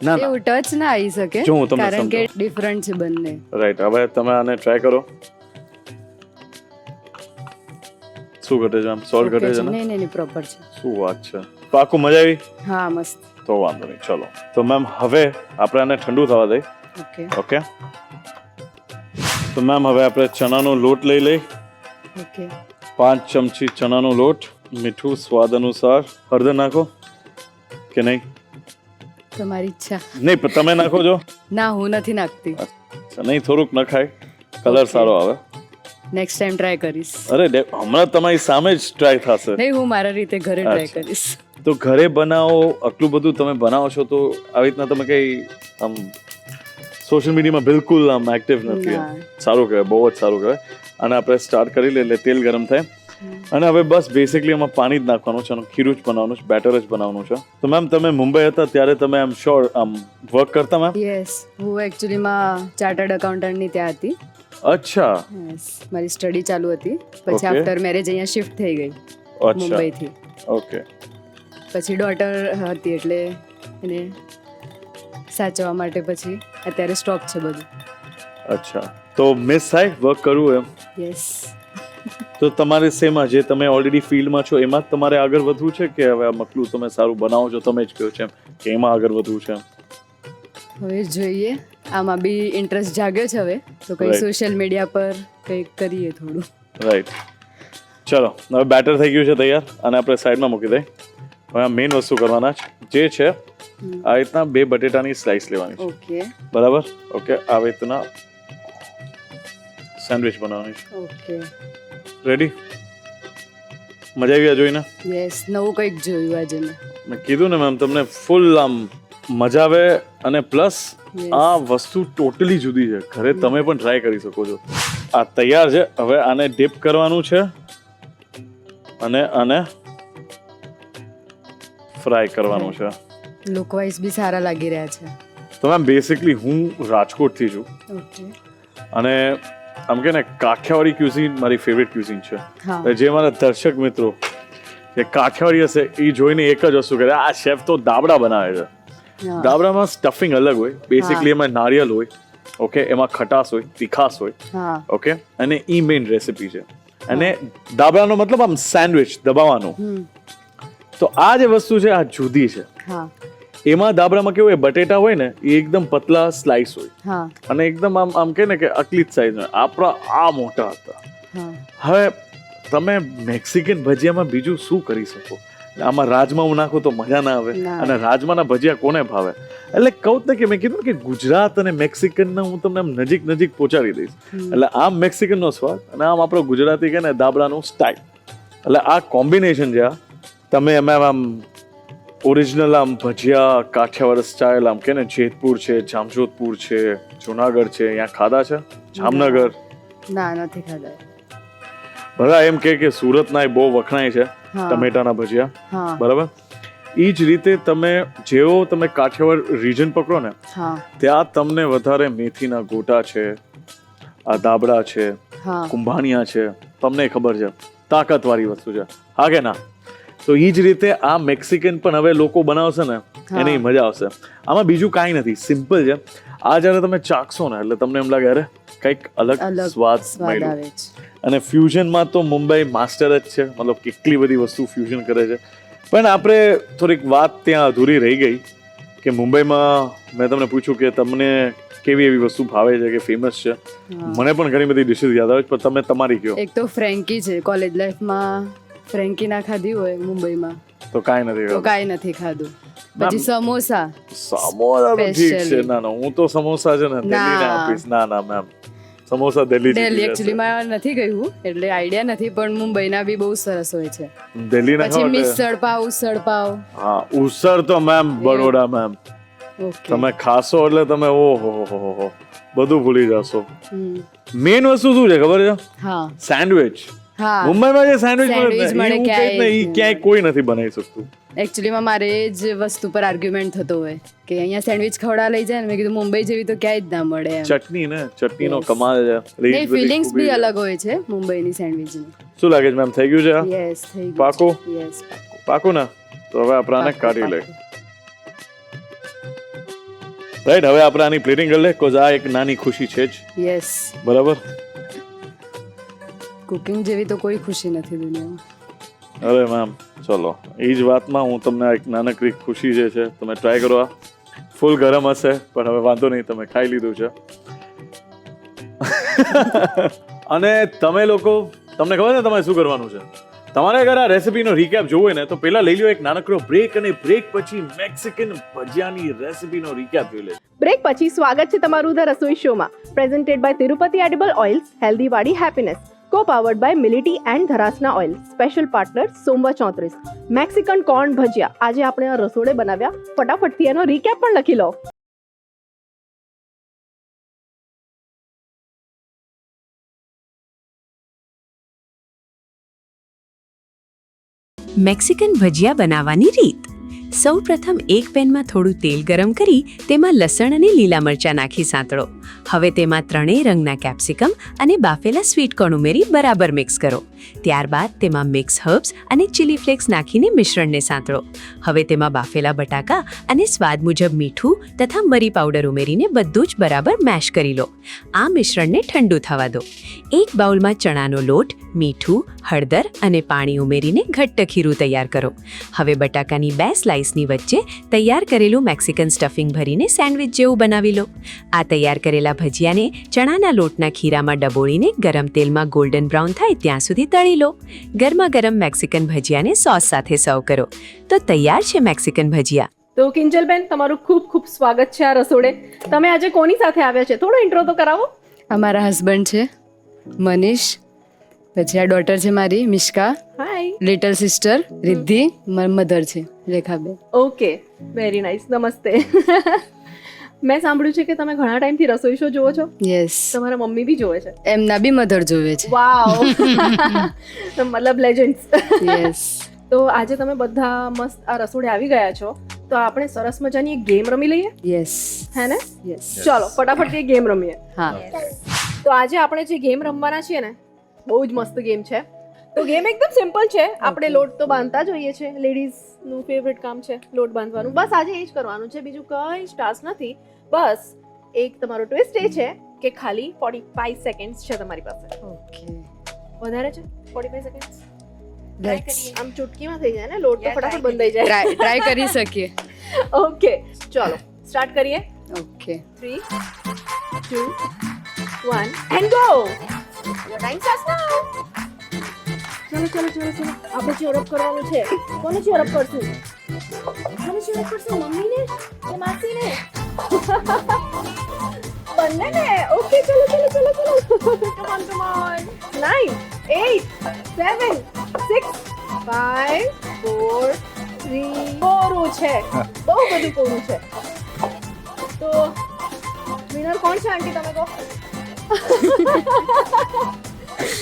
ના એવું ટચ ના આવી શકે, જો હું તમને કારણ કે સમજાવું. ડિફરન્ટ છે બંને. રાઈટ. હવે તમે આને ટ્રાય કરો. શું ઘટે છે આમ સોલ્ટ ઘટે છે ને નહીં નહીં પ્રોપર છે. શું વાત છે. પાકું મજા આવી હા મસ્ત. તો વાંધો નહીં ચલો. તો મેમ હવે આપણે આને ઠંડુ થવા દઈએ. ઓકે ઓકે તો મેમ હવે આપણે ચણાનો લોટ લઈ લઈ. ઓકે 5 ચમચી ચણાનો લોટ, મીઠું સ્વાદ અનુસાર, હળદર નાખો કે નહીં? તમારી ઈચ્છા. નહીં પણ તમે નાખો છો? ના હું નથી નાખતી. નહીં થોડુંક નખાય, કલર Okay. સારો આવે. નેક્સ્ટ ટાઈમ ટ્રાય કરીશ. અરે હમણાં તમારી સામે જ ટ્રાય થશે. નહીં હું મારા રીતે ઘરે ટ્રાય અચ્છા. કરીશ. તો ઘરે બનાવો, આટલું બધું તમે બનાવો છો તો આવી રીતના તમે કઈ આમ સોશિયલ મીડિયામાં બિલકુલ આમ એક્ટિવ નથી. ના. સારું કહેવાય, બહુ જ સારું કહેવાય. અને આપણે સ્ટાર્ટ કરી લઈએ એટલે તેલ ગરમ થાય અને હવે બસ બેસિકલી એમાં પાણી જ નાખવાનું છે અને ખીરું જ બનાવવાનું છે, બેટર જ બનાવવાનું છે. તો મેમ તમે મુંબઈ હતા ત્યારે તમે આમ શ્યોર આમ વર્ક કરતા મેમ? યસ હું એકચ્યુઅલીમાં ચાર્ટર્ડ એકાઉન્ટન્ટની ત્યાં હતી. અચ્છા યસ મારી સ્ટડી ચાલુ હતી. પછી Okay. આફ્ટર મેરેજ અહીંયા શિફ્ટ થઈ ગઈ અચ્છા મુંબઈથી. ઓકે પછી ડોટર હતી એટલે એને સાચવવા માટે પછી અત્યારે સ્ટોપ છે બધું. અચ્છા તો મિસ થાય વર્ક કરવું એમ? યસ તો તમારે શેમાં જે તમે ઓલરેડી ફિલ્ડમાં છો એમાં જ તમારે આગળ વધવું છે કે હવે આ મકલું તમે સારું બનાવો છો તમે જ કહો છો એમ કે એમાં આગળ વધવું છે? હવે જોઈએ આમાં બી ઇન્ટરેસ્ટ જાગ્યો છે હવે તો કંઈ Right. સોશિયલ મીડિયા પર કંઈક કરીએ થોડું. રાઈટ ચલો હવે બેટર થઈ ગયું છે તૈયાર અને આપણે સાઈડમાં મૂકી દઈએ. હવે આ મેઇન વસ્તુ કરવાના છે જે છે આ રીતના 2 બટેટાની સ્લાઇસ લેવાની છે. ઓકે બરાબર ઓકે આવી રીતના સેન્ડવિચ બનાવવાની છે. Okay ready? મજા આવી આ જોઈને? યસ નવું કંઈક જોયું આજે મેં. મેં કીધું ને મેમ તમને ફૂલ આમ મજા આવે અને પ્લસ Yes. આ વસ્તુ ટોટલી જુદી છે. ઘરે તમે પણ ટ્રાય કરી શકો છો. આ તૈયાર છે. હવે આને ડીપ કરવાનું છે અને આને ફ્રાય કરવાનું છે. લુક વાઇઝ બી સારા લાગી રહ્યા છે. તો મેમ બેસિકલી હું રાજકોટથી છું ઓકે અને આમ કે ને કાઠિયાવાડી ક્યુઝિન મારી ફેવરેટ ક્યુઝિન છે. હા જે મારા દર્શક મિત્રો જે કાઠિયાવાડી હશે એ જોઈને એક જ વસ્તુ કરે આ શેફ તો દાબડા બનાવે છે. હા. દાબડામાં સ્ટફિંગ અલગ હોય, બેસિકલી એમાં નારિયેલ હોય, ઓકે, એમાં ખટાશ હોય, તીખાશ હોય, હા ઓકે, અને ઈ મેઇન રેસિપી છે. અને દાબડાનો મતલબ આમ સેન્ડવિચ દબાવવાનું. હમ તો આ જે વસ્તુ છે આ જુદી છે. હા એમાં દાબડામાં કેવું હોય બટેટા હોય ને એ એકદમ પતલા સ્લાઇસ હોય હા અને એકદમ આમ આમ કે ને કે અકલી જ સાઈઝ હોય. આપણા આ મોટા હતા. હા હવે તમે મેક્સિકન ભજીયામાં બીજું શું કરી શકો? આમાં રાજમા હું નાખું તો મજા ના આવે ના. અને રાજમાના ભજીયા કોને ભાવે? એટલે કહું ને કે મેં કીધું કે ગુજરાત અને મેક્સિકનને હું તમને આમ નજીક નજીક પહોંચાડી દઈશ. એટલે આમ મેક્સિકનનો સ્વાદ અને આમ આપણો ગુજરાતી કે ને દાબડાનું સ્ટાઇલ. એટલે આ કોમ્બિનેશન છે. તમે એમાં આમ ઓરિજિનલ આમ ભજીયા કાઠિયાવાડ સ્ટાઇલ આમ કે ને જેતપુર છે, જામજોધપુર છે, જુનાગઢ છે, અહીંયા ખાધા છે? જામનગર? ના નથી ખાધા. બધા એમ કે સુરતના એ બહુ વખણાય છે હા ટમેટાના ભજીયા. હા બરાબર એ જ રીતે તમે જેવો તમે કાઠિયાવાડ રીજન પકડો ને હા ત્યાં તમને વધારે મેથીના ગોટા છે, આ દાબડા છે, હા કુંભાણિયા છે, તમને ખબર છે તાકાતવાળી વસ્તુ છે. હા કે ના? તો એ જ રીતે આ મેક્સિકન પણ હવે લોકો બનાવશે ને એની મજા આવશે. આમાં બીજું કાંઈ નથી, સિમ્પલ છે. આ જ્યારે તમે ચાખશો ને એટલે તમને એમ લાગે અરે કંઈક અલગ અલગ સ્વાદ સ્વાદ મળ્યો. આવે છે. અને ફ્યુઝનમાં તો મુંબઈ માસ્ટર જ છે, મતલબ કેટલી બધી વસ્તુ ફ્યુઝન કરે છે. પણ આપણે થોડીક વાત ત્યાં અધૂરી રહી ગઈ કે મુંબઈમાં મેં તમને પૂછ્યું કે તમને કેવી એવી વસ્તુ ભાવે છે કે ફેમસ છે. મને પણ ઘણી બધી ડિશિસ યાદ આવે છે પણ તમે તમારી કહો. એક તો ફ્રેન્કી છે. કોલેજ લાઈફમાં ફ્રેન્કી ના ખાધી હોય મુંબઈમાં તો કાંઈ નથી તો ખાધું. કાંઈ નથી ખાધું. પછી સમોસા સમોસા તો ઠીક છે. Specially. ના ના હું તો સમોસા છે ને દિલ્હીને ના. આપીશ. ના ના મેમ સમોસા દિલ્હી દિલ્હી જીતી જશે. એકચ્યુઅલીમાં નથી ગયું એટલે આઈડિયા નથી પણ મુંબઈના બી બહુ સરસ હોય છે. દિલ્હીના પછી ખાવા એટલે- મિસળ પાવ ઉસળ પાવ. હા ઉસળ તો મેમ બરોડા મેમ ઓકે તમે ખાશો એટલે તમે ઓહો હો બધું ભૂલી જશો. હમ. મેઇન વસ્તુ શું છે ખબર છે? હા સેન્ડવિચ. હા મુંબઈમાં જે સેન્ડવિચ Sandwich મળે મળે ને એ ક્યાંય કોઈ નથી બનાવી શકતું. એકચ્યુઅલીમાં મારે એ જ વસ્તુ પર આર્ગ્યુમેન્ટ થતો હોય કે અહીંયા સેન્ડવિચ ખવડા લઈ જાય ને મેં કીધું મુંબઈ જેવી તો ક્યાંય જ ના મળે એમ. ચટણી ને ચટણીનો Yes. કમાલ છે. એટલે એ જ નહીં બધી ફિલિંગ્સ ખૂબી બી છે. અલગ હોય છે મુંબઈની સેન્ડવિચની. શું લાગે છે મેમ થઈ ગયું છે આ? યસ થઈ ગયું. પાકું? યસ પાકું ને? તો હવે આપણે આને કાઢી લઈએ. રાઈટ હવે આપણે આની પ્લેટિંગ કરી લે કોઝ આ એક નાની ખુશી છે જ. યસ બરાબર કુકિંગ જેવી તો કોઈ ખુશી નથી દુનિયામાં. અરે મેમ ચલો એ જ વાતમાં હું તમને એક નાનકડી ખુશી જે છે તમે ટ્રાય કરો. આ ફૂલ ગરમ હશે પણ હવે વાંધો નહીં, તમે ખાઈ લીધું છે. અને તમે લોકો, તમને ખબર છે તમારે શું કરવાનું છે? તમારે અગર આ રેસિપીનો રીકેપ જોવું હોય ને તો પહેલા લઈ લો એક નાનકડો બ્રેક, અને બ્રેક પછી મેક્સિકન ભજીયાની રેસિપીનો રીકેપ જોઈ લે. બ્રેક પછી સ્વાગત છે તમારું ધ રસોઈ શોમાં, presented by Tirupati edible oils, healthy વાડી હેપીનેસ, કો પાવર્ડ બાય મિલિટી and Dharasana oil, special partner સોમવા 34, મેક્સિકન કોર્ન ભજીયા. આજે આપણે આ રસોડે બનાવ્યા, ફટાફટથી એનો રીકેપ પણ લખી લો. મેક્સિકન ભજીયા બનાવવાની રીત. સૌપ્રથમ એક પેનમાં થોડું તેલ ગરમ કરી તેમાં લસણ અને લીલા મરચાં નાખી સાંતળો. હવે તેમાં 3 રંગના કેપ્સિકમ અને બાફેલા સ્વીટ કોર્ન ઉમેરી બરાબર મિક્સ કરો. ત્યારબાદ તેમાં મિક્સ હર્બ્સ અને ચીલી ફ્લેક્સ નાખીને મિશ્રણને સાંતળો. હવે તેમાં બાફેલા બટાકા અને સ્વાદ મુજબ મીઠું તથા મરી પાવડર ઉમેરીને બધું જ બરાબર મેશ કરી લો. આ મિશ્રણને ઠંડુ થવા દો. એક બાઉલમાં ચણાનો લોટ, મીઠું, હળદર અને પાણી ઉમેરીને ઘટ્ટ ખીરું તૈયાર કરો. હવે બટાકાની 2 સ્લાઇસની વચ્ચે તૈયાર કરેલું મેક્સિકન સ્ટફિંગ ભરીને સેન્ડવિચ જેવું બનાવી લો. આ તૈયાર કરેલા ભજીયાને ચણાના લોટના ખીરામાં ડબોળીને ગરમ તેલમાં ગોલ્ડન બ્રાઉન થાય ત્યાં સુધી તળી લો. ગરમા ગરમ મેક્સિકન ભજીયાને સોસ સાથે સર્વ કરો. તો તૈયાર છે મેક્સિકન ભજીયા. તો કિંજલબેન, તમારું ખૂબ ખૂબ સ્વાગત છે આ રસોડે. તમે આજે કોની સાથે આવ્યા છે? થોડો ઇન્ટ્રો તો કરાવો. અમારા હસબન્ડ છે મનીષ, પછી આ ડોટર છે મારી મિશ્કા, હાય. લિટલ સિસ્ટર રિદ્ધિ, મારી મધર છે રેખાબેન. Okay, very nice. નમસ્તે. મેં સાંભળ્યું છે કે તમે ઘણા ટાઈમથી રસોઈ શો જુઓ છો. યસ, તમારા મમ્મી બી જોવે છે. એમના બી મધર જોવે છે. વાવ. મતલબ લેજેન્ડ્સ. યસ. તો આજે તમે બધા મસ્ત આ રસોડે આવી ગયા છો, તો આપણે સરસ મજાની એક ગેમ રમી લઈએ, યસ. હે ને? યસ. ચલો ફટાફટ એ ગેમ રમીએ. હા. તો આજે આપણે જે ગેમ રમવાના છીએ ને, બહુ જ મસ્ત ગેમ છે. તો ગેમ એકદમ સિમ્પલ છે. આપણે લોટ તો બાંધતા જ હોઈએ છીએ, લેડીઝનું ફેવરેટ કામ છે લોટ બાંધવાનું. બસ આજે એ જ કરવાનું છે, બીજું કંઈ જ ટાસ્ક નથી. બસ એક તમારો ટ્વિસ્ટ એ છે કે ખાલી 45 સેકન્ડ્સ છે તમારી પાસે. ઓકે. વધારે છે 45 સેકન્ડ્સ? લેટ્સ આમ ચૂટકીમાં થઈ જાય ને, લોટ તો ફટાફટ બંધાઈ જાય. ટ્રાય કરી શકીએ. ઓકે, ચલો સ્ટાર્ટ કરીએ. Okay. 3 2 1 and go. Your time starts now. ચલો ચલો ચલો ચલો, આપણે ચેરઅપ કરવાનું છે. કોને ચેરઅપ કરશું? કોને ચેરઅપ કરશું? મમ્મીને કે માસીને? બંનેને. ઓકે, ચલો ચલો ચલો ચલો. કમ ઓન 9 8 7 6 5 4 3 કોરું છે, બહુ બધું કોરું છે. તો વિનર કોણ છે આંટી, તમે કહો?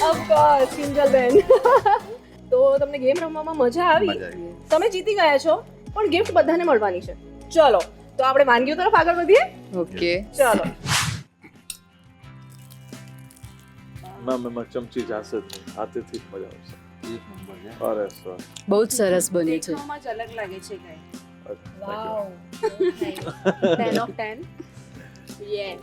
ઓફકોર્સ કિંજલબેન. તો તમને ગેમ રમવામાં મજા આવી, તમે જીતી ગયા છો, પણ ગિફ્ટ બધાને મળવાની છે. ચલો તો આપણે વાનગીઓ તરફ આગળ વધીએ. ઓકે. ચલો. મેમ એમાં ચમચી જાશે જ નહીં, હાથેથી જ મજા આવશે. અરે સર, બહુ જ સરસ બન્યું છે. દેખાવમાં જ અલગ લાગે છે ગાય. વાવ. 10 of 10. યે.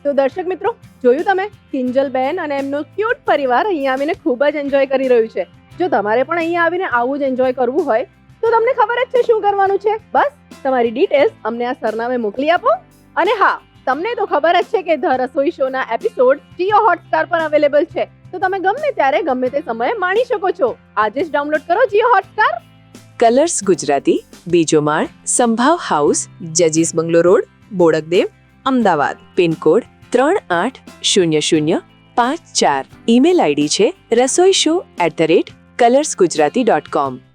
તો દર્શક મિત્રો, જોયું તમે, કિંજલબેન અને એમનો ક્યુટ પરિવાર અહીંયા આવીને ખૂબ જ એન્જોય કરી રહ્યું છે. જો તમારે પણ અહીંયા આવીને આવું જ એન્જોય કરવું હોય તો તમને ખબર જ છે શું કરવાનું છે. બસ તમારી ડિટેલ્સ અમને આ સરનામે મોકલી આપો. અને હા, તમને તો ખબર જ છે કે ધ રસોઈ શોના એપિસોડ જીઓ હોટસ્ટાર પર અવેલેબલ છે, તો તમે ગમે ત્યારે ગમે તે સમયે માણી શકો છો. આજે જ ડાઉનલોડ કરો જીઓ હોટસ્ટાર. કલર્સ ગુજરાતી, બીજો માળ, સંભાવ હાઉસ, જજીસ bungalow road, Bodakdev, Ahmedabad. Pincode 380054. Email ID છે rasoishow@colorsgujarati.com.